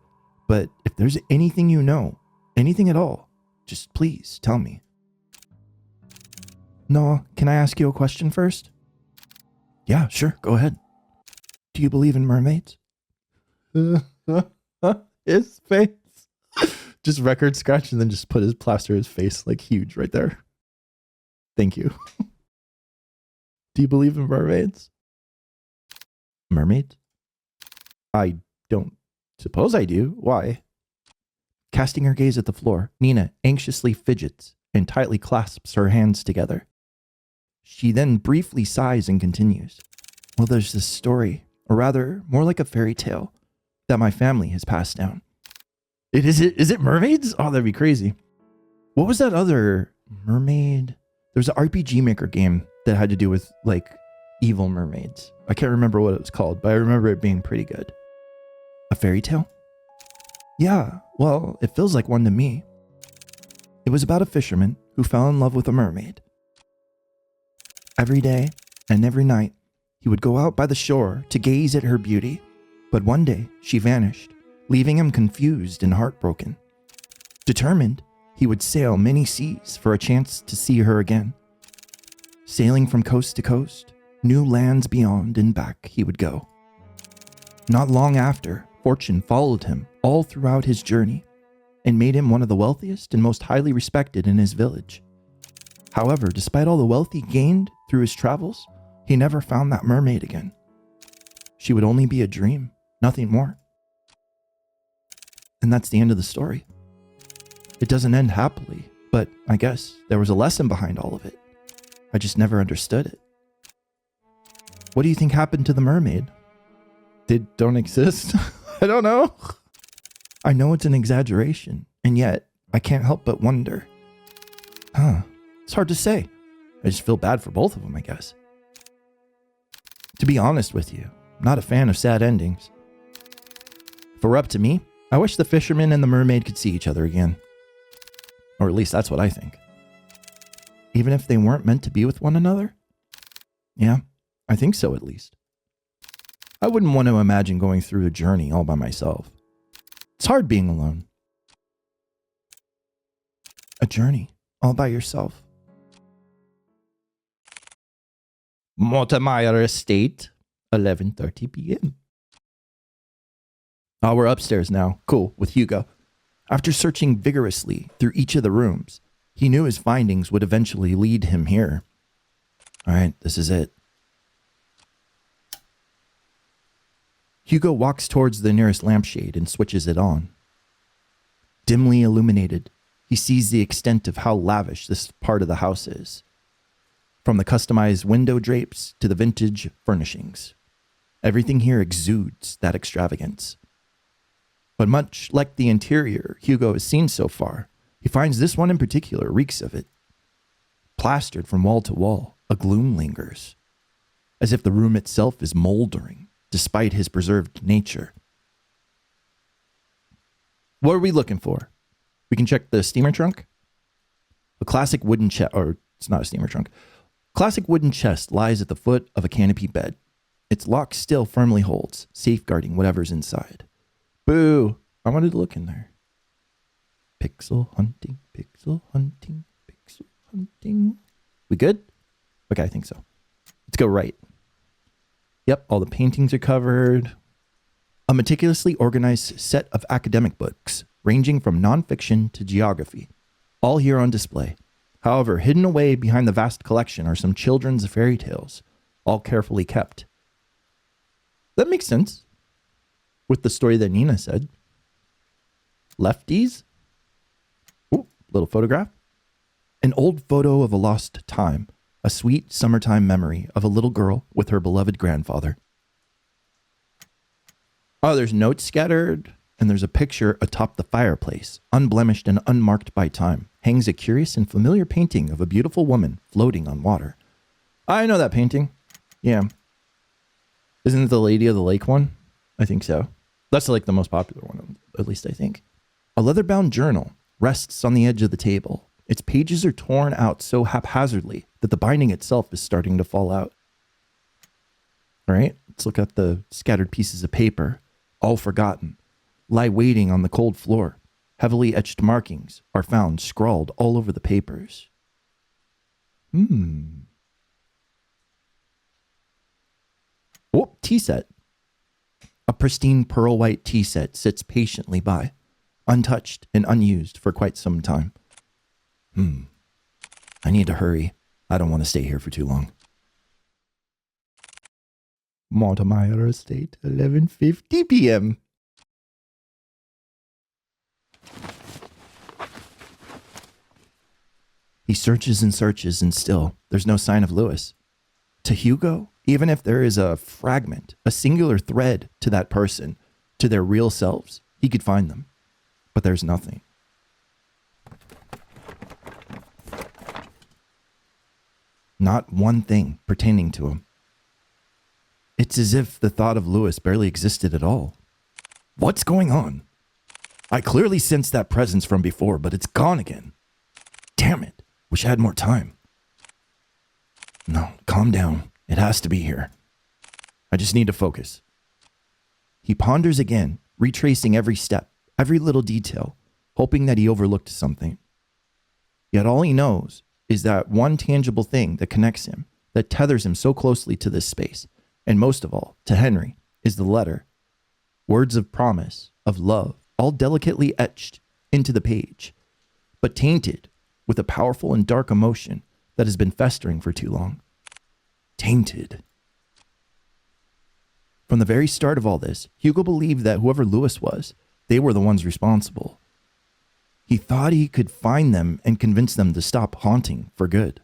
but if there's anything you know, anything at all, just please tell me. Noah, can I ask you a question first? Yeah, sure, go ahead. Do you believe in mermaids? His face. Just record scratch and then just put his plaster his face like huge right there. Thank you. Do you believe in mermaids? Mermaids? I don't suppose I do. Why? Casting her gaze at the floor, Nina anxiously fidgets and tightly clasps her hands together. She then briefly sighs and continues. Well, there's this story, or rather, more like a fairy tale, that my family has passed down. Is it mermaids? Oh, that'd be crazy. What was that other mermaid? There was an RPG Maker game that had to do with, like, evil mermaids. I can't remember what it was called, but I remember it being pretty good. A fairy tale? Yeah, well, it feels like one to me. It was about a fisherman who fell in love with a mermaid. Every day and every night, he would go out by the shore to gaze at her beauty. But one day, she vanished, leaving him confused and heartbroken. Determined, he would sail many seas for a chance to see her again. Sailing from coast to coast, new lands beyond and back he would go. Not long after, fortune followed him all throughout his journey and made him one of the wealthiest and most highly respected in his village. However, despite all the wealth he gained through his travels, he never found that mermaid again. She would only be a dream, nothing more. And that's the end of the story. It doesn't end happily, but I guess there was a lesson behind all of it. I just never understood it. What do you think happened to the mermaid? They don't exist? I don't know. I know it's an exaggeration, and yet I can't help but wonder. It's hard to say. I just feel bad for both of them, I guess. To be honest with you, I'm not a fan of sad endings. If it were up to me, I wish the fisherman and the mermaid could see each other again. Or at least that's what I think. Even if they weren't meant to be with one another? Yeah, I think so at least. I wouldn't want to imagine going through a journey all by myself. It's hard being alone. A journey all by yourself. Mortimer Estate, 11:30 p.m. Oh, we're upstairs now. Cool, with Hugo. After searching vigorously through each of the rooms, he knew his findings would eventually lead him here. All right, this is it. Hugo walks towards the nearest lampshade and switches it on. Dimly illuminated, he sees the extent of how lavish this part of the house is. From the customized window drapes to the vintage furnishings. Everything here exudes that extravagance. But much like the interior Hugo has seen so far, he finds this one in particular reeks of it. Plastered from wall to wall, a gloom lingers, as if the room itself is moldering, despite his preserved nature. What are we looking for? We can check the steamer trunk. A classic wooden chest, or it's not a steamer trunk. Classic wooden chest lies at the foot of a canopy bed. Its lock still firmly holds, safeguarding whatever's inside. Boo! I wanted to look in there. Pixel hunting, pixel hunting, pixel hunting. We good? Okay, I think so. Let's go right. Yep, all the paintings are covered. A meticulously organized set of academic books, ranging from nonfiction to geography, all here on display. However, hidden away behind the vast collection are some children's fairy tales, all carefully kept. That makes sense with the story that Nina said. Lefties? Ooh, little photograph. An old photo of a lost time, a sweet summertime memory of a little girl with her beloved grandfather. Oh, there's notes scattered, and there's a picture atop the fireplace, unblemished and unmarked by time. Hangs a curious and familiar painting of a beautiful woman floating on water. I know that painting. Yeah. Isn't it the Lady of the Lake one? I think so. That's like the most popular one, at least I think. A leather-bound journal rests on the edge of the table. Its pages are torn out so haphazardly that the binding itself is starting to fall out. All right, let's look at the scattered pieces of paper, all forgotten, lie waiting on the cold floor. Heavily etched markings are found scrawled all over the papers. Oh, tea set. A pristine pearl white tea set sits patiently by, untouched and unused for quite some time. I need to hurry. I don't want to stay here for too long. Montemire Estate, 11:50 p.m. He searches and searches, and still, there's no sign of Lewis. To Hugo, even if there is a fragment, a singular thread to that person, to their real selves, he could find them. But there's nothing. Not one thing pertaining to him. It's as if the thought of Lewis barely existed at all. What's going on? I clearly sensed that presence from before, but it's gone again. Damn it. Wish I had more time. No, calm down. It has to be here. I just need to focus. He ponders again, retracing every step, every little detail, hoping that he overlooked something. Yet all he knows is that one tangible thing that connects him, that tethers him so closely to this space, and most of all, to Henry, is the letter. Words of promise, of love, all delicately etched into the page, but tainted with a powerful and dark emotion that has been festering for too long. Tainted. From the very start of all this, Hugo believed that whoever Lewis was, they were the ones responsible. He thought he could find them and convince them to stop haunting for good,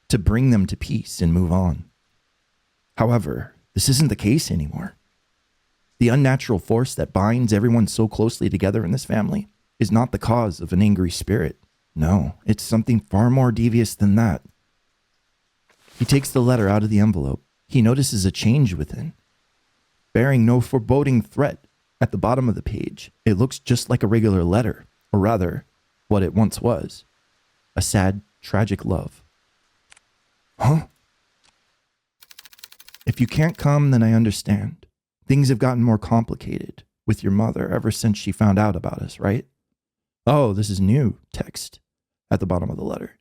to bring them to peace and move on. However, this isn't the case anymore. The unnatural force that binds everyone so closely together in this family is not the cause of an angry spirit. No, it's something far more devious than that. He takes the letter out of the envelope. He notices a change within. Bearing no foreboding threat at the bottom of the page, it looks just like a regular letter, or rather, what it once was. A sad, tragic love. Huh? If you can't come, then I understand. Things have gotten more complicated with your mother ever since she found out about us, right? Oh, this is new text at the bottom of the letter.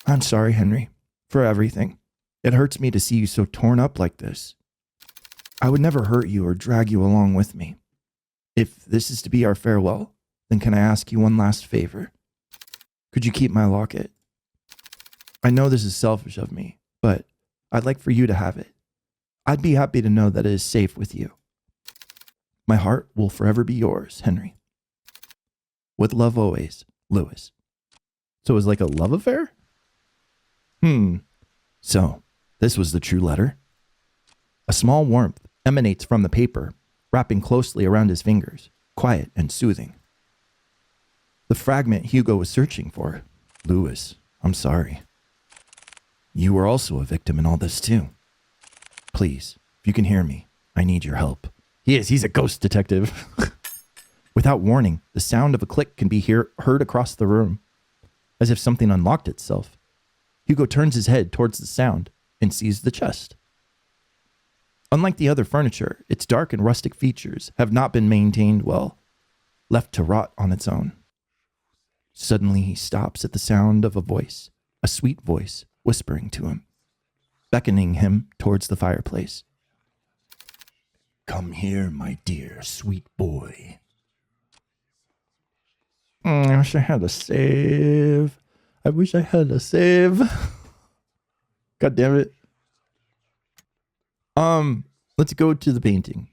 I'm sorry, Henry, for everything. It hurts me to see you so torn up like this. I would never hurt you or drag you along with me. If this is to be our farewell, then can I ask you one last favor? Could you keep my locket? I know this is selfish of me, but I'd like for you to have it. I'd be happy to know that it is safe with you. My heart will forever be yours, Henry. With love always, Lewis. So it was like a love affair? So, this was the true letter? A small warmth emanates from the paper, wrapping closely around his fingers, quiet and soothing. The fragment Hugo was searching for. Lewis, I'm sorry. You were also a victim in all this too. Please, if you can hear me, I need your help. He's a ghost detective. Without warning, the sound of a click can be heard across the room, as if something unlocked itself. Hugo turns his head towards the sound and sees the chest. Unlike the other furniture, its dark and rustic features have not been maintained well, left to rot on its own. Suddenly he stops at the sound of a voice, a sweet voice, whispering to him, beckoning him towards the fireplace. Come here, my dear, sweet boy. I wish I had a save. God damn it. Let's go to the painting.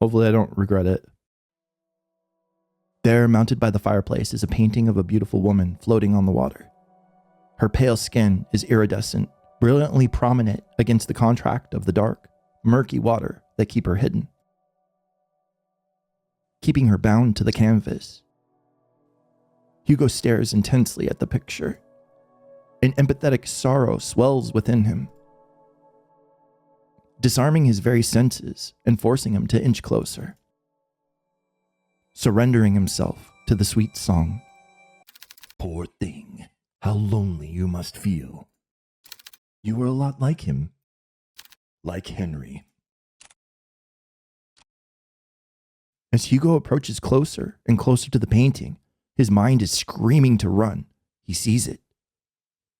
Hopefully I don't regret it. There, mounted by the fireplace, is a painting of a beautiful woman floating on the water. Her pale skin is iridescent, brilliantly prominent against the contrast of the dark, murky water that keep her hidden, keeping her bound to the canvas. Hugo stares intensely at the picture. An empathetic sorrow swells within him, disarming his very senses and forcing him to inch closer, surrendering himself to the sweet song. Poor thing, how lonely you must feel. You were a lot like him. Like Henry. As Hugo approaches closer and closer to the painting, his mind is screaming to run. He sees it.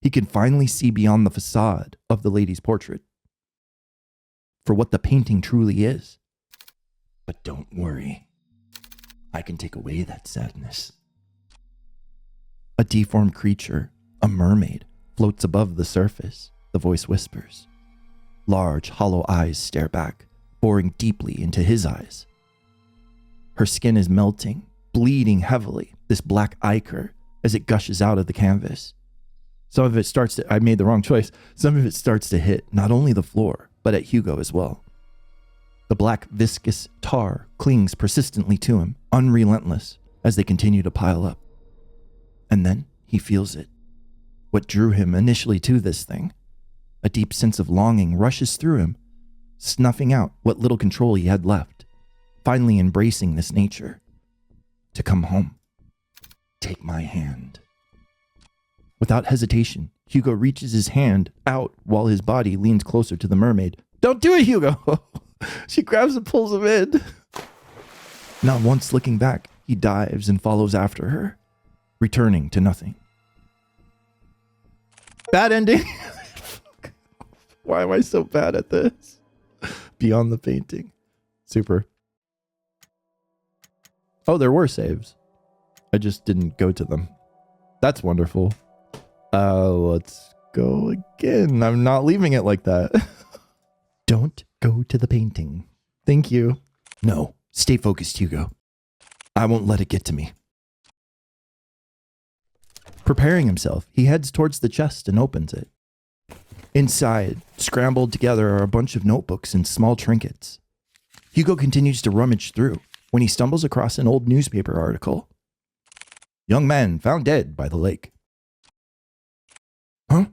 He can finally see beyond the facade of the lady's portrait for what the painting truly is. But don't worry. I can take away that sadness. A deformed creature, a mermaid, floats above the surface, the voice whispers. Large, hollow eyes stare back, boring deeply into his eyes. Her skin is melting, bleeding heavily, this black ichor, as it gushes out of the canvas. Some of it starts to, I made the wrong choice. Some of it starts to hit not only the floor, but at Hugo as well. The black viscous tar clings persistently to him, unrelentless, as they continue to pile up. And then he feels it. What drew him initially to this thing. A deep sense of longing rushes through him, snuffing out what little control he had left, finally embracing this nature. To come home. Take my hand. Without hesitation, Hugo reaches his hand out while his body leans closer to the mermaid. Don't do it, Hugo! She grabs and pulls him in. Not once looking back, he dives and follows after her, returning to nothing. Bad ending. Why am I so bad at this? Beyond the painting. Super. Oh, there were saves. I just didn't go to them. That's wonderful. Let's go again. I'm not leaving it like that. Don't go to the painting. Thank you. No, stay focused, Hugo. I won't let it get to me. Preparing himself, he heads towards the chest and opens it. Inside, scrambled together, are a bunch of notebooks and small trinkets. Hugo continues to rummage through when he stumbles across an old newspaper article. Young man found dead by the lake. Huh?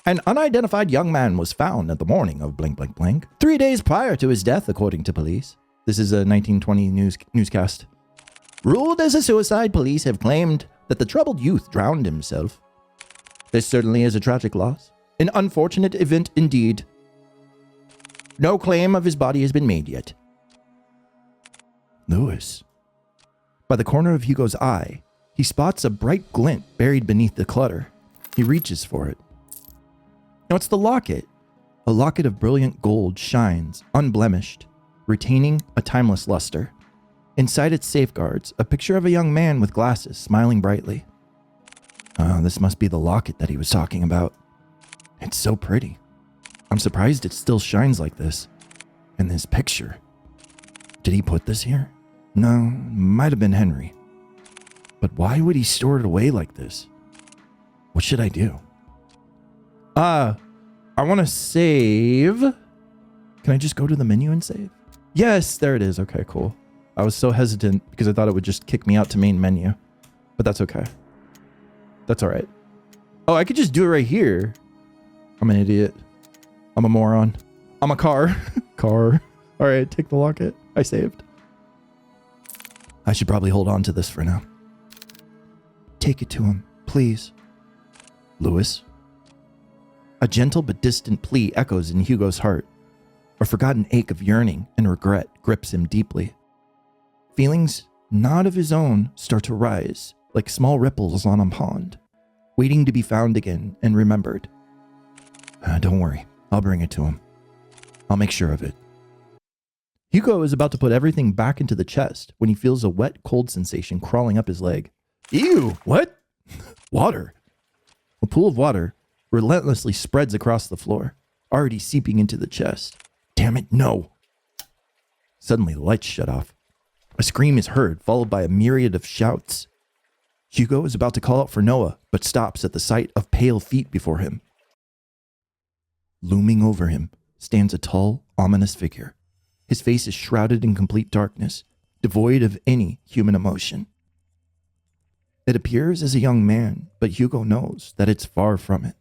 An unidentified young man was found at the morning of blank blank blank, 3 days prior to his death, according to police. This is a 1920 newscast. Ruled as a suicide, police have claimed that the troubled youth drowned himself. This certainly is a tragic loss. An unfortunate event indeed. No claim of his body has been made yet. Lewis. By the corner of Hugo's eye, he spots a bright glint buried beneath the clutter. He reaches for it. Now it's the locket. A locket of brilliant gold shines, unblemished, retaining a timeless luster. Inside its safeguards, a picture of a young man with glasses, smiling brightly. This must be the locket that he was talking about. It's so pretty. I'm surprised it still shines like this. And this picture. Did he put this here? No, might have been Henry. But why would he store it away like this? What should I do? I want to save. Can I just go to the menu and save? Yes, there it is. Okay, cool. I was so hesitant because I thought it would just kick me out to main menu. But that's okay. That's all right. Oh, I could just do it right here. I'm an idiot. I'm a moron. I'm a car. All right, take the locket. I saved. I should probably hold on to this for now. Take it to him, please. Louis? A gentle but distant plea echoes in Hugo's heart. A forgotten ache of yearning and regret grips him deeply. Feelings not of his own start to rise like small ripples on a pond, waiting to be found again and remembered. Don't worry, I'll bring it to him. I'll make sure of it. Hugo is about to put everything back into the chest when he feels a wet, cold sensation crawling up his leg. Ew, what? Water. A pool of water relentlessly spreads across the floor, already seeping into the chest. Damn it, no. Suddenly, the lights shut off. A scream is heard, followed by a myriad of shouts. Hugo is about to call out for Noah, but stops at the sight of pale feet before him. Looming over him stands a tall, ominous figure. His face is shrouded in complete darkness, devoid of any human emotion. It appears as a young man, but Hugo knows that it's far from it.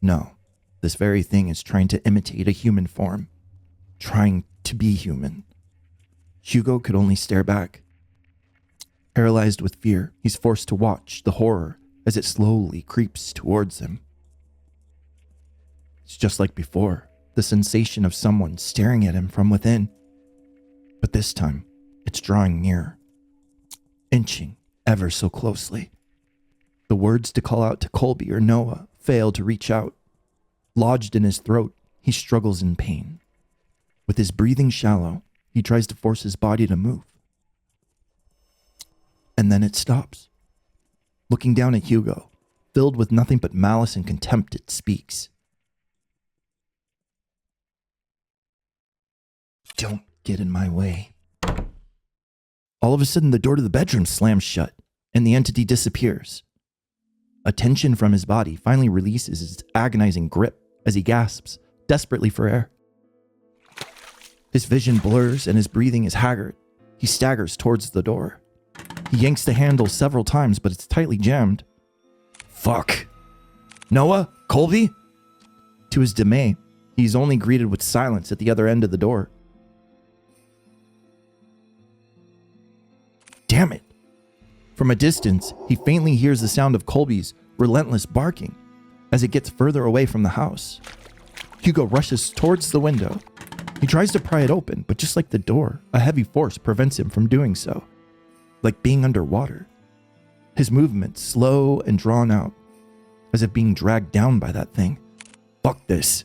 No, this very thing is trying to imitate a human form, trying to be human. Hugo could only stare back. Paralyzed with fear, he's forced to watch the horror as it slowly creeps towards him. It's just like before, the sensation of someone staring at him from within. But this time, it's drawing nearer, inching ever so closely. The words to call out to Colby or Noah fail to reach out. Lodged in his throat, he struggles in pain. With his breathing shallow, he tries to force his body to move. And then it stops. Looking down at Hugo, filled with nothing but malice and contempt, it speaks. Don't get in my way. All of a sudden, the door to the bedroom slams shut, and the entity disappears. A tension from his body finally releases its agonizing grip as he gasps desperately for air. His vision blurs and his breathing is haggard. He staggers towards the door. He yanks the handle several times, but it's tightly jammed. Fuck. Noah? Colby? To his dismay, he's only greeted with silence at the other end of the door. Damn it. From a distance, he faintly hears the sound of Colby's relentless barking as it gets further away from the house. Hugo rushes towards the window. He tries to pry it open, but just like the door, a heavy force prevents him from doing so. Like being underwater. His movements slow and drawn out, as if being dragged down by that thing. Fuck this.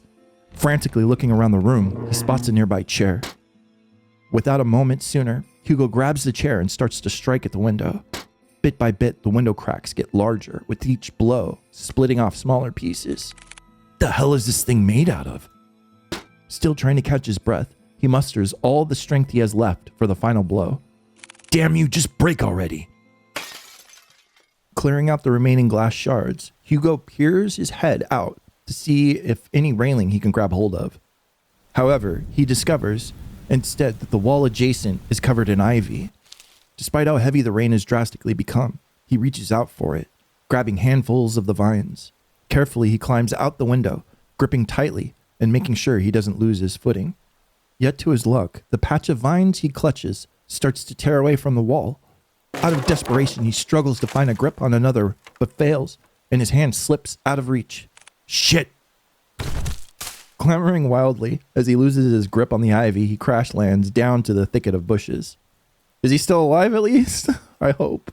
Frantically looking around the room, he spots a nearby chair. Without a moment sooner, Hugo grabs the chair and starts to strike at the window. Bit by bit, the window cracks get larger, with each blow splitting off smaller pieces. The hell is this thing made out of? Still trying to catch his breath, he musters all the strength he has left for the final blow. Damn you, just break already! Clearing out the remaining glass shards, Hugo peers his head out to see if any railing he can grab hold of. However, he discovers instead that the wall adjacent is covered in ivy. Despite how heavy the rain has drastically become, he reaches out for it, grabbing handfuls of the vines. Carefully, he climbs out the window, gripping tightly and making sure he doesn't lose his footing. Yet to his luck, the patch of vines he clutches starts to tear away from the wall. Out of desperation, he struggles to find a grip on another, but fails, and his hand slips out of reach. Shit! Clamoring wildly, as he loses his grip on the ivy, he crash lands down to the thicket of bushes. Is he still alive at least? I hope.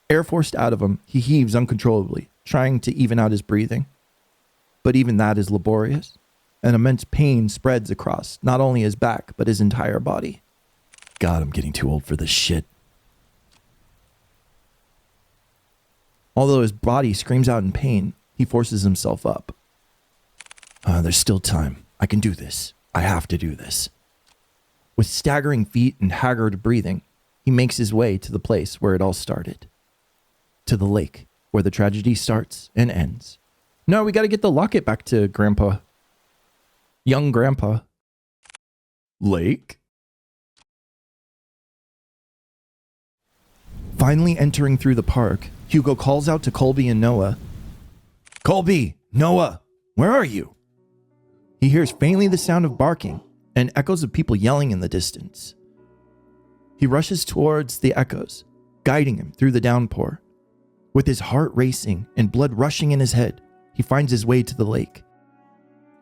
Air forced out of him, he heaves uncontrollably, trying to even out his breathing. But even that is laborious. An immense pain spreads across not only his back, but his entire body. God, I'm getting too old for this shit. Although his body screams out in pain, he forces himself up. There's still time. I can do this. I have to do this. With staggering feet and haggard breathing, he makes his way to the place where it all started. To the lake, where the tragedy starts and ends. No, we gotta get the locket back to Grandpa. Young Grandpa. Lake? Finally entering through the park, Hugo calls out to Colby and Noah. Colby! Noah! Where are you? He hears faintly the sound of barking and echoes of people yelling in the distance. He rushes towards the echoes, guiding him through the downpour. With his heart racing and blood rushing in his head, he finds his way to the lake.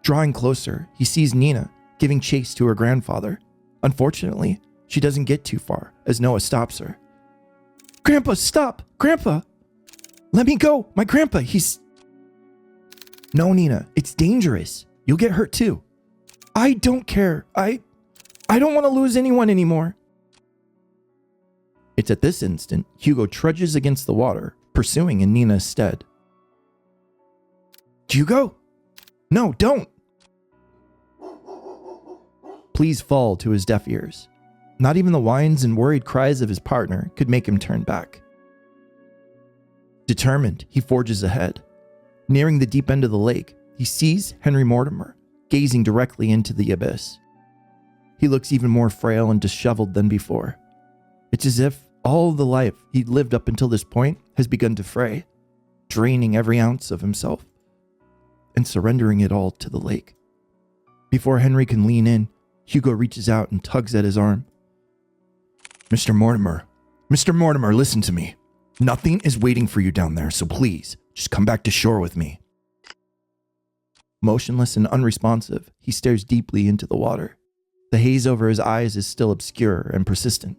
Drawing closer, he sees Nina giving chase to her grandfather. Unfortunately, she doesn't get too far as Noah stops her. "Grandpa, stop! Grandpa! Let me go! My grandpa, he's..." "No, Nina, it's dangerous. You'll get hurt too." "I don't care. I don't want to lose anyone anymore." It's at this instant Hugo trudges against the water, pursuing in Nina's stead. "Hugo? No, don't!" Pleas fall to his deaf ears. Not even the whines and worried cries of his partner could make him turn back. Determined, he forges ahead. Nearing the deep end of the lake, he sees Henry Mortimer, gazing directly into the abyss. He looks even more frail and disheveled than before. It's as if all the life he'd lived up until this point has begun to fray, draining every ounce of himself and surrendering it all to the lake. Before Henry can lean in, Hugo reaches out and tugs at his arm. Mr. Mortimer, listen to me. Nothing is waiting for you down there, so please, just come back to shore with me." Motionless and unresponsive, he stares deeply into the water. The haze over his eyes is still obscure and persistent.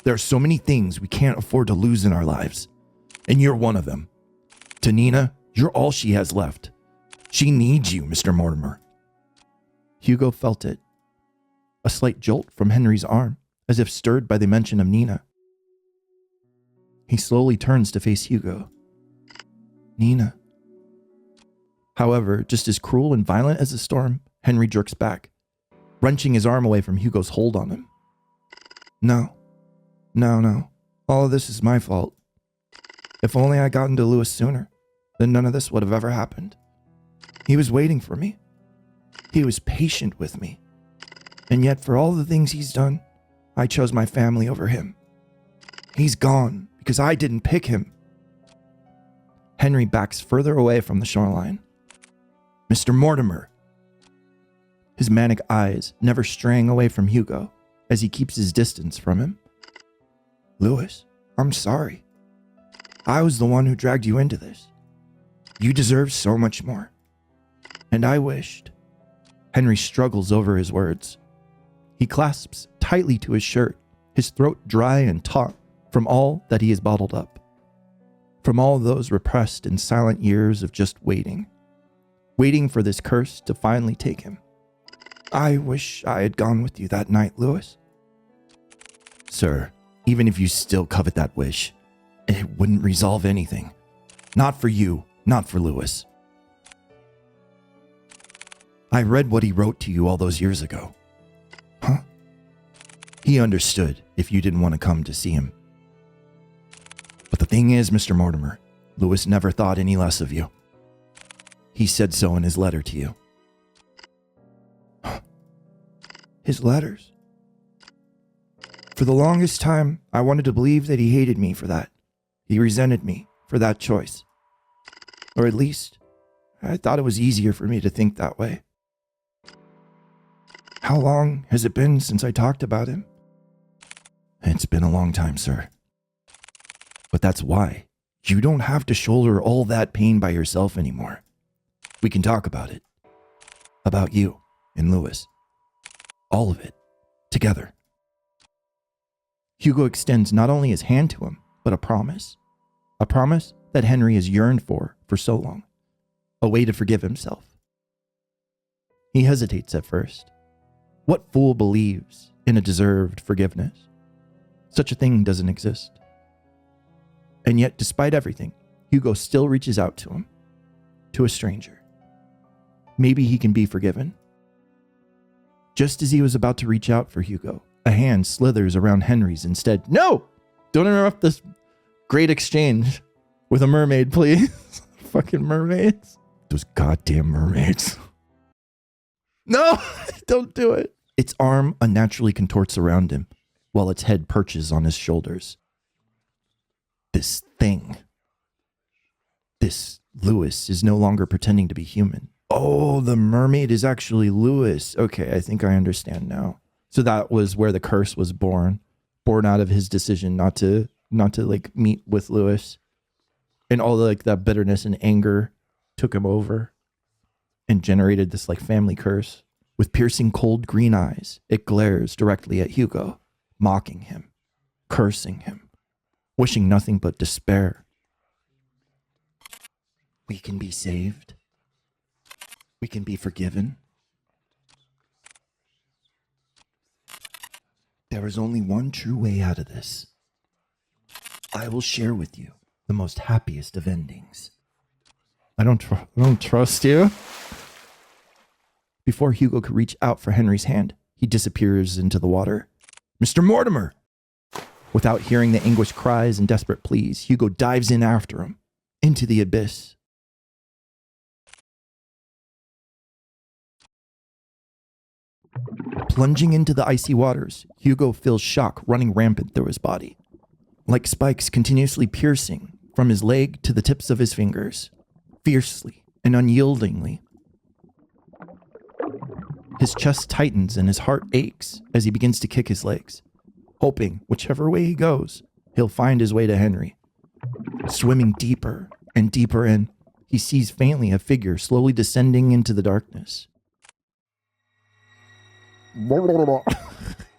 "There are so many things we can't afford to lose in our lives, and you're one of them. To Nina, you're all she has left. She needs you, Mr. Mortimer." Hugo felt it. A slight jolt from Henry's arm, as if stirred by the mention of Nina. He slowly turns to face Hugo. "Nina." However, just as cruel and violent as the storm, Henry jerks back, wrenching his arm away from Hugo's hold on him. No. All of this is my fault. If only I got into Lewis sooner, then none of this would have ever happened. He was waiting for me. He was patient with me. And yet, for all the things he's done, I chose my family over him. He's gone because I didn't pick him." Henry backs further away from the shoreline. "Mr. Mortimer." His manic eyes never straying away from Hugo as he keeps his distance from him. "Lewis, I'm sorry. I was the one who dragged you into this. You deserve so much more. And I wished..." Henry struggles over his words. He clasps tightly to his shirt, his throat dry and taut from all that he has bottled up. From all those repressed and silent years of just waiting for this curse to finally take him. "I wish I had gone with you that night, Lewis." "Sir, even if you still covet that wish, it wouldn't resolve anything. Not for you, not for Lewis. I read what he wrote to you all those years ago." "Huh?" "He understood if you didn't want to come to see him. But the thing is, Mr. Mortimer, Lewis never thought any less of you. He said so in his letter to you." "His letters?" For the longest time, I wanted to believe that he hated me for that. He resented me for that choice. Or at least, I thought it was easier for me to think that way. How long has it been since I talked about him?" "It's been a long time, sir. But that's why you don't have to shoulder all that pain by yourself anymore. We can talk about it. About you and Lewis. All of it. Together." Hugo extends not only his hand to him, but a promise. A promise that Henry has yearned for so long. A way to forgive himself. He hesitates at first. What fool believes in a deserved forgiveness? Such a thing doesn't exist. And yet, despite everything, Hugo still reaches out to him. To a stranger. Maybe he can be forgiven. Just as he was about to reach out for Hugo, a hand slithers around Henry's instead. "No! Don't interrupt this great exchange with a mermaid, please." Fucking mermaids. Those goddamn mermaids. "No! Don't do it." Its arm unnaturally contorts around him, while its head perches on his shoulders. This thing. This Lewis is no longer pretending to be human. Oh, the mermaid is actually Lewis. Okay, I think I understand now. So that was where the curse was born out of his decision not to like meet with Lewis, and all the, like, that bitterness and anger took him over and generated this like family curse. With piercing cold green eyes, it glares directly at Hugo, mocking him, cursing him, wishing nothing but despair. We can be saved. We can be forgiven. There is only one true way out of this. I will share with you the most happiest of endings. I don't trust you. Before Hugo could reach out for Henry's hand, he disappears into the water. Mr. Mortimer! Without hearing the anguished cries and desperate pleas, Hugo dives in after him, into the abyss. Plunging into the icy waters, Hugo feels shock running rampant through his body, like spikes continuously piercing from his leg to the tips of his fingers, fiercely and unyieldingly. His chest tightens and his heart aches as he begins to kick his legs, hoping whichever way he goes, he'll find his way to Henry. Swimming deeper and deeper in, he sees faintly a figure slowly descending into the darkness.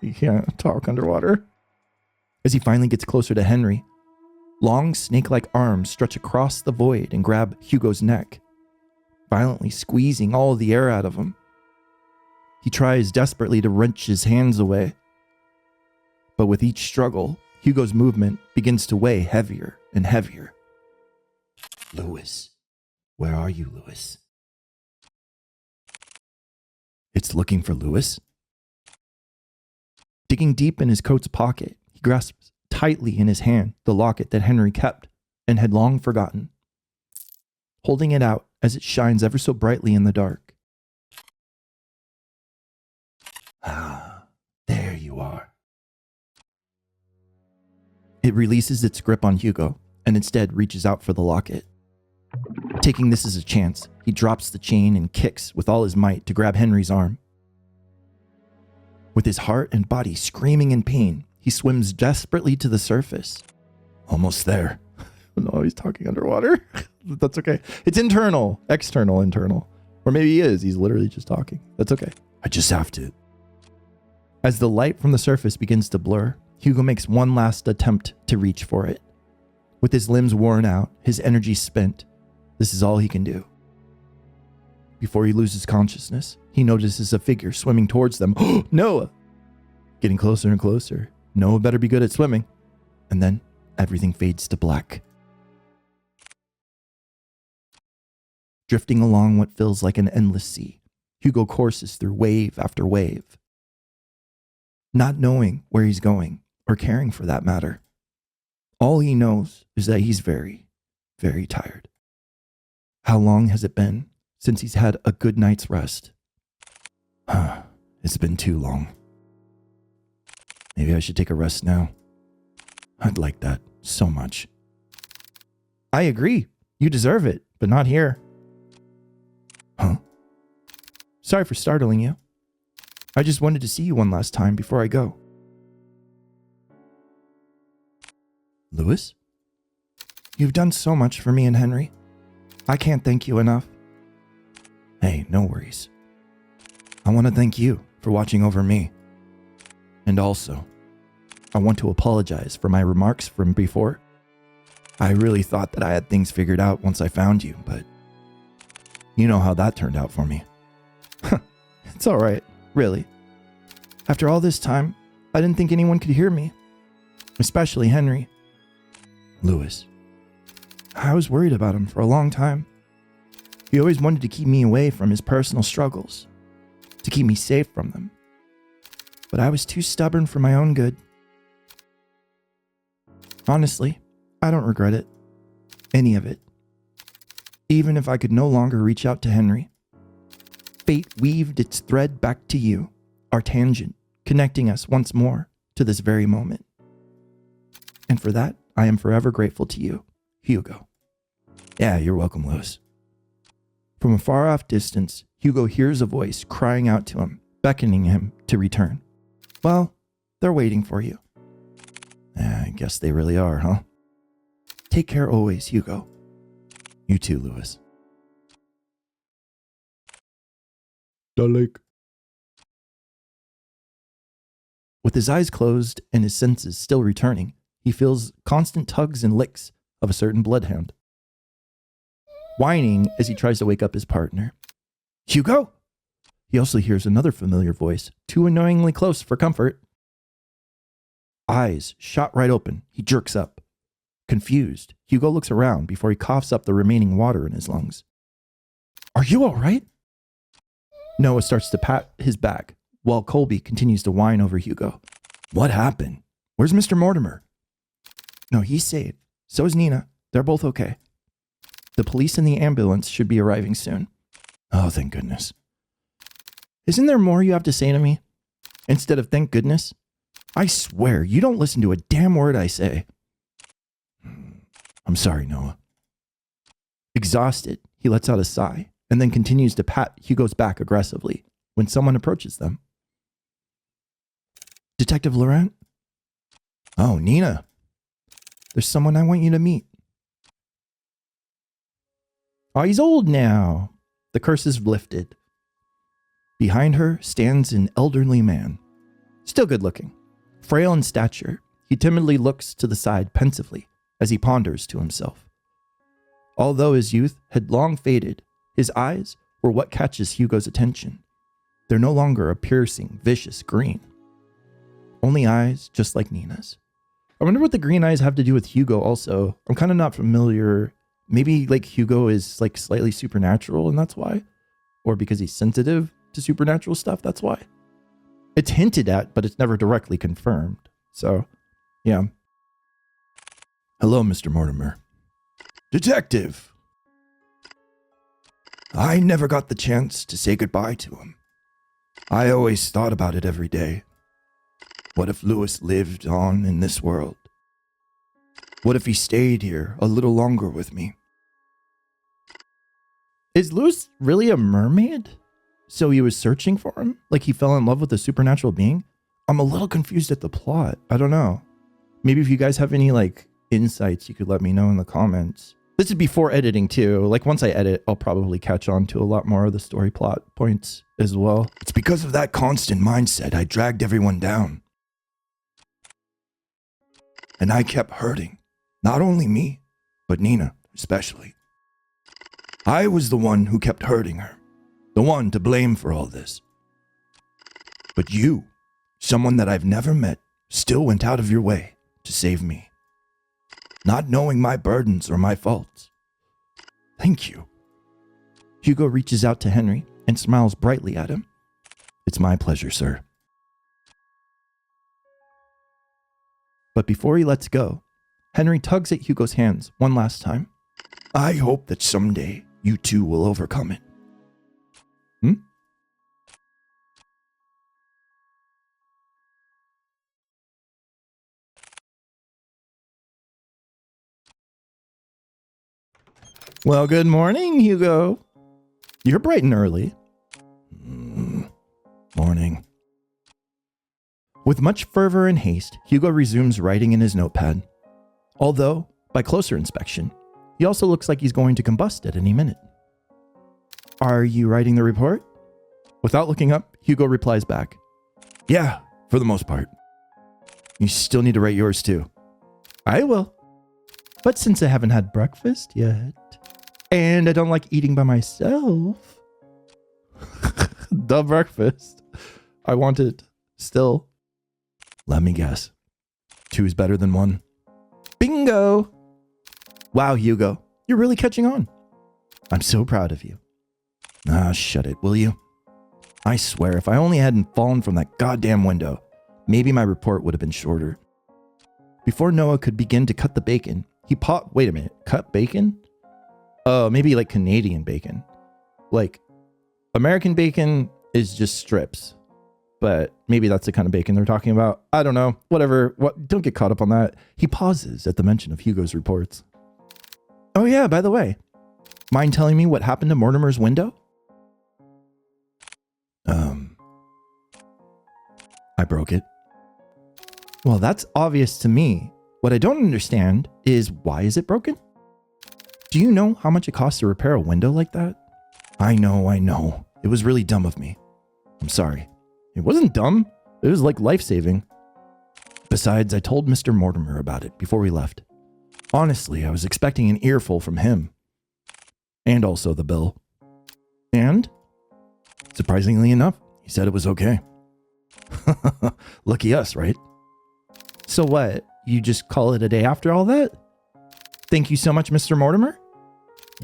He can't talk underwater. As he finally gets closer to Henry, long snake-like arms stretch across the void and grab Hugo's neck, violently squeezing all the air out of him. He tries desperately to wrench his hands away, but with each struggle, Hugo's movement begins to weigh heavier and heavier. Lewis, where are you, Lewis? It's looking for Lewis? Digging deep in his coat's pocket, he grasps tightly in his hand the locket that Henry kept and had long forgotten, holding it out as it shines ever so brightly in the dark. Ah, there you are. It releases its grip on Hugo and instead reaches out for the locket. Taking this as a chance, he drops the chain and kicks with all his might to grab Henry's arm. With his heart and body screaming in pain, he swims desperately to the surface. Almost there. No, he's talking underwater. That's okay. It's internal. External, internal. Or maybe he is. He's literally just talking. That's okay. I just have to. As the light from the surface begins to blur, Hugo makes one last attempt to reach for it. With his limbs worn out, his energy spent, this is all he can do. Before he loses consciousness, he notices a figure swimming towards them. Noah! Getting closer and closer. Noah better be good at swimming. And then everything fades to black. Drifting along what feels like an endless sea, Hugo courses through wave after wave, not knowing where he's going, or caring for that matter. All he knows is that he's very, very tired. How long has it been since he's had a good night's rest? It's been too long. Maybe I should take a rest now. I'd like that so much. I agree. You deserve it, but not here. Huh? Sorry for startling you. I just wanted to see you one last time before I go. Lewis? You've done so much for me and Henry. I can't thank you enough. Hey, no worries. I want to thank you for watching over me. And also, I want to apologize for my remarks from before. I really thought that I had things figured out once I found you, but you know how that turned out for me. It's all right, really. After all this time, I didn't think anyone could hear me, especially Henry. Lewis. I was worried about him for a long time. He always wanted to keep me away from his personal struggles, to keep me safe from them. But I was too stubborn for my own good. Honestly, I don't regret it. Any of it. Even if I could no longer reach out to Henry. Fate weaved its thread back to you, our tangent, connecting us once more to this very moment. And for that, I am forever grateful to you, Hugo. Yeah, you're welcome, Lewis. From a far off distance, Hugo hears a voice crying out to him, beckoning him to return. Well, they're waiting for you. I guess they really are, huh? Take care always, Hugo. You too, Lewis. The lake. With his eyes closed and his senses still returning, he feels constant tugs and licks of a certain bloodhound, whining as he tries to wake up his partner. Hugo? He also hears another familiar voice, too annoyingly close for comfort. Eyes shot right open, he jerks up. Confused, Hugo looks around before he coughs up the remaining water in his lungs. Are you all right? Noah starts to pat his back, while Colby continues to whine over Hugo. What happened? Where's Mr. Mortimer? No, he's safe. So is Nina. They're both okay. The police and the ambulance should be arriving soon. Oh, thank goodness. Isn't there more you have to say to me? Instead of thank goodness? I swear, you don't listen to a damn word I say. I'm sorry, Noah. Exhausted, he lets out a sigh and then continues to pat Hugo's back aggressively when someone approaches them. Detective Laurent? Oh, Nina. There's someone I want you to meet. Oh, he's old now. The curse is lifted. Behind her stands an elderly man. Still good looking. Frail in stature, he timidly looks to the side pensively as he ponders to himself. Although his youth had long faded, his eyes were what catches Hugo's attention. They're no longer a piercing, vicious green. Only eyes just like Nina's. I wonder what the green eyes have to do with Hugo also. I'm kind of not familiar. Maybe like Hugo is like slightly supernatural and that's why? Or because he's sensitive to supernatural stuff, that's why? It's hinted at, but it's never directly confirmed. So, yeah. Hello, Mr. Mortimer. Detective! I never got the chance to say goodbye to him. I always thought about it every day. What if Lewis lived on in this world? What if he stayed here a little longer with me? Is Lewis really a mermaid? So he was searching for him? Like he fell in love with a supernatural being? I'm a little confused at the plot. I don't know. Maybe if you guys have any like insights, you could let me know in the comments. This is before editing too. Like once I edit, I'll probably catch on to a lot more of the story plot points as well. It's because of that constant mindset I dragged everyone down. And I kept hurting. Not only me, but Nina especially. I was the one who kept hurting her. The one to blame for all this. But you, someone that I've never met, still went out of your way to save me. Not knowing my burdens or my faults. Thank you. Hugo reaches out to Henry and smiles brightly at him. It's my pleasure, sir. But before he lets go, Henry tugs at Hugo's hands one last time. I hope that someday you two will overcome it. Well, good morning, Hugo. You're bright and early. Morning. With much fervor and haste, Hugo resumes writing in his notepad. Although, by closer inspection, he also looks like he's going to combust at any minute. Are you writing the report? Without looking up, Hugo replies back. Yeah, for the most part. You still need to write yours too. I will. But since I haven't had breakfast yet, and I don't like eating by myself, the breakfast, I want it still. Let me guess. 2 is better than 1. Bingo! Wow, Hugo, you're really catching on. I'm so proud of you. Ah, shut it, will you? I swear, if I only hadn't fallen from that goddamn window, maybe my report would have been shorter. Before Noah could begin to cut the bacon, wait a minute, cut bacon? Oh, maybe like Canadian bacon. Like, American bacon is just strips. But maybe that's the kind of bacon they're talking about. I don't know. Whatever. Don't get caught up on that. He pauses at the mention of Hugo's reports. Oh yeah, by the way, Mind telling me what happened to Mortimer's window? I broke it. Well, that's obvious to me. What I don't understand is why is it broken? Do you know how much it costs to repair a window like that? I know. It was really dumb of me. I'm sorry. It wasn't dumb. It was like life-saving. Besides, I told Mr. Mortimer about it before we left. Honestly, I was expecting an earful from him. And also the bill. And? Surprisingly enough, he said it was okay. Lucky us, right? So what? You just call it a day after all that? Thank you so much, Mr. Mortimer.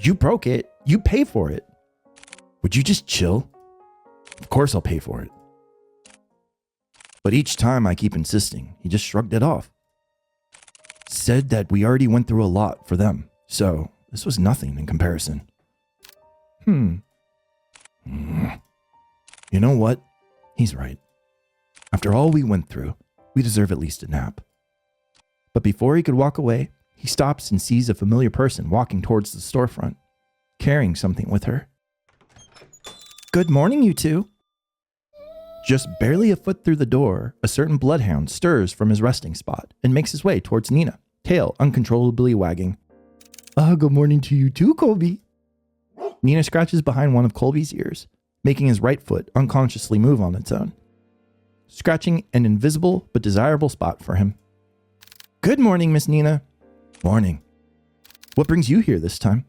You broke it. You pay for it. Would you just chill? Of course I'll pay for it. But each time I keep insisting, he just shrugged it off. Said that we already went through a lot for them, so this was nothing in comparison. You know what? He's right. After all we went through, we deserve at least a nap. But before he could walk away, he stops and sees a familiar person walking towards the storefront, carrying something with her. Good morning, you two. Just barely a foot through the door, a certain bloodhound stirs from his resting spot and makes his way towards Nina, tail uncontrollably wagging. Good morning to you too, Colby. Nina scratches behind one of Colby's ears, making his right foot unconsciously move on its own, scratching an invisible but desirable spot for him. Good morning, Miss Nina. Morning. What brings you here this time?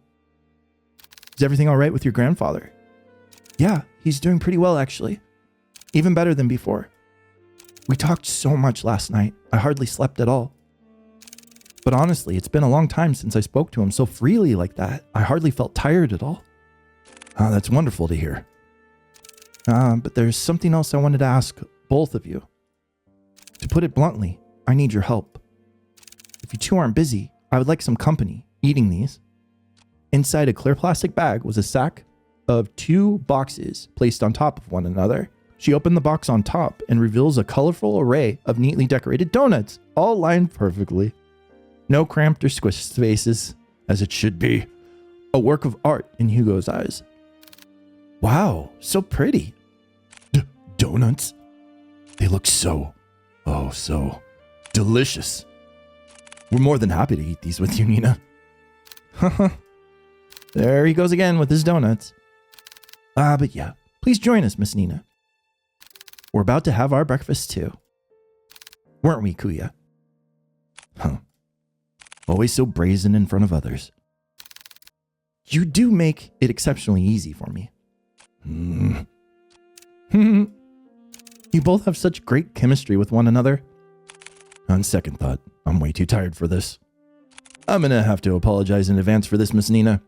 Is everything all right with your grandfather? Yeah, he's doing pretty well, actually. Even better than before. We talked so much last night, I hardly slept at all. But honestly, it's been a long time since I spoke to him so freely like that. I hardly felt tired at all. That's wonderful to hear. But there's something else I wanted to ask both of you. To put it bluntly, I need your help. If you two aren't busy, I would like some company eating these. Inside a clear plastic bag was a sack of 2 boxes placed on top of one another. She opened the box on top and reveals a colorful array of neatly decorated donuts, all lined perfectly. No cramped or squished spaces, as it should be. A work of art in Hugo's eyes. Wow, so pretty. Donuts? They look so delicious. We're more than happy to eat these with you, Nina. There he goes again with his donuts. But yeah, please join us, Miss Nina. We're about to have our breakfast too. Weren't we, Kuya? Always so brazen in front of others. You do make it exceptionally easy for me. You both have such great chemistry with one another. On second thought, I'm way too tired for this. I'm gonna have to apologize in advance for this, Miss Nina.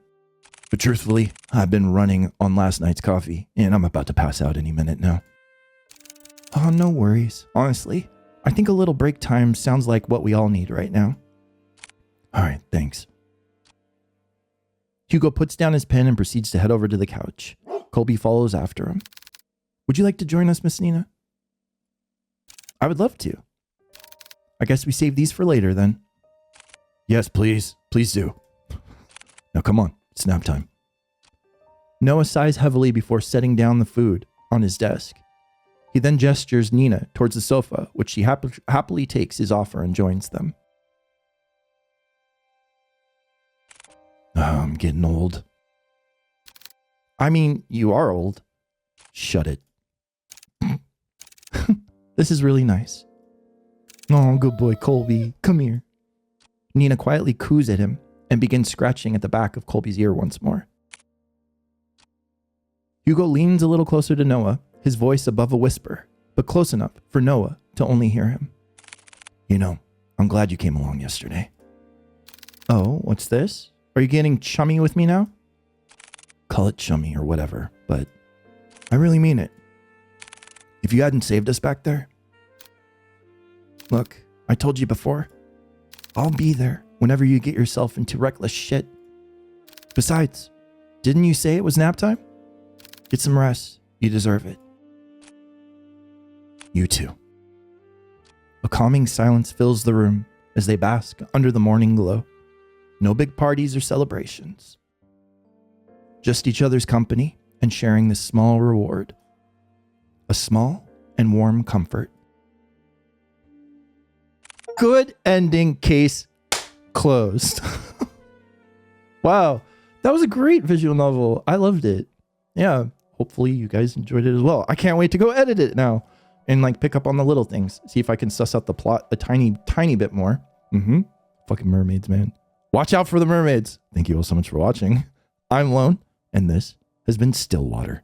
But truthfully, I've been running on last night's coffee, and I'm about to pass out any minute now. Oh, no worries. Honestly, I think a little break time sounds like what we all need right now. All right, thanks. Hugo puts down his pen and proceeds to head over to the couch. Colby follows after him. Would you like to join us, Miss Nina? I would love to. I guess we save these for later then. Yes, please. Please do. Now come on, it's nap time. Noah sighs heavily before setting down the food on his desk. He then gestures Nina towards the sofa, which she happily takes his offer and joins them. I'm getting old. I mean, you are old. Shut it. This is really nice. Oh, good boy, Colby. Come here. Nina quietly coos at him and begins scratching at the back of Colby's ear once more. Hugo leans a little closer to Noah, his voice above a whisper, but close enough for Noah to only hear him. You know, I'm glad you came along yesterday. Oh, what's this? Are you getting chummy with me now? Call it chummy or whatever, but I really mean it. If you hadn't saved us back there... Look, I told you before. I'll be there whenever you get yourself into reckless shit. Besides, didn't you say it was nap time? Get some rest. You deserve it. You too. A calming silence fills the room as they bask under the morning glow. No big parties or celebrations. Just each other's company and sharing this small reward. A small and warm comfort. Good ending, case closed. Wow. That was a great visual novel. I loved it. Yeah. Hopefully you guys enjoyed it as well. I can't wait to go edit it now and like pick up on the little things. See if I can suss out the plot a tiny bit more. Fucking mermaids, man. Watch out for the mermaids. Thank you all so much for watching. I'm Lone, and this has been Stillwater.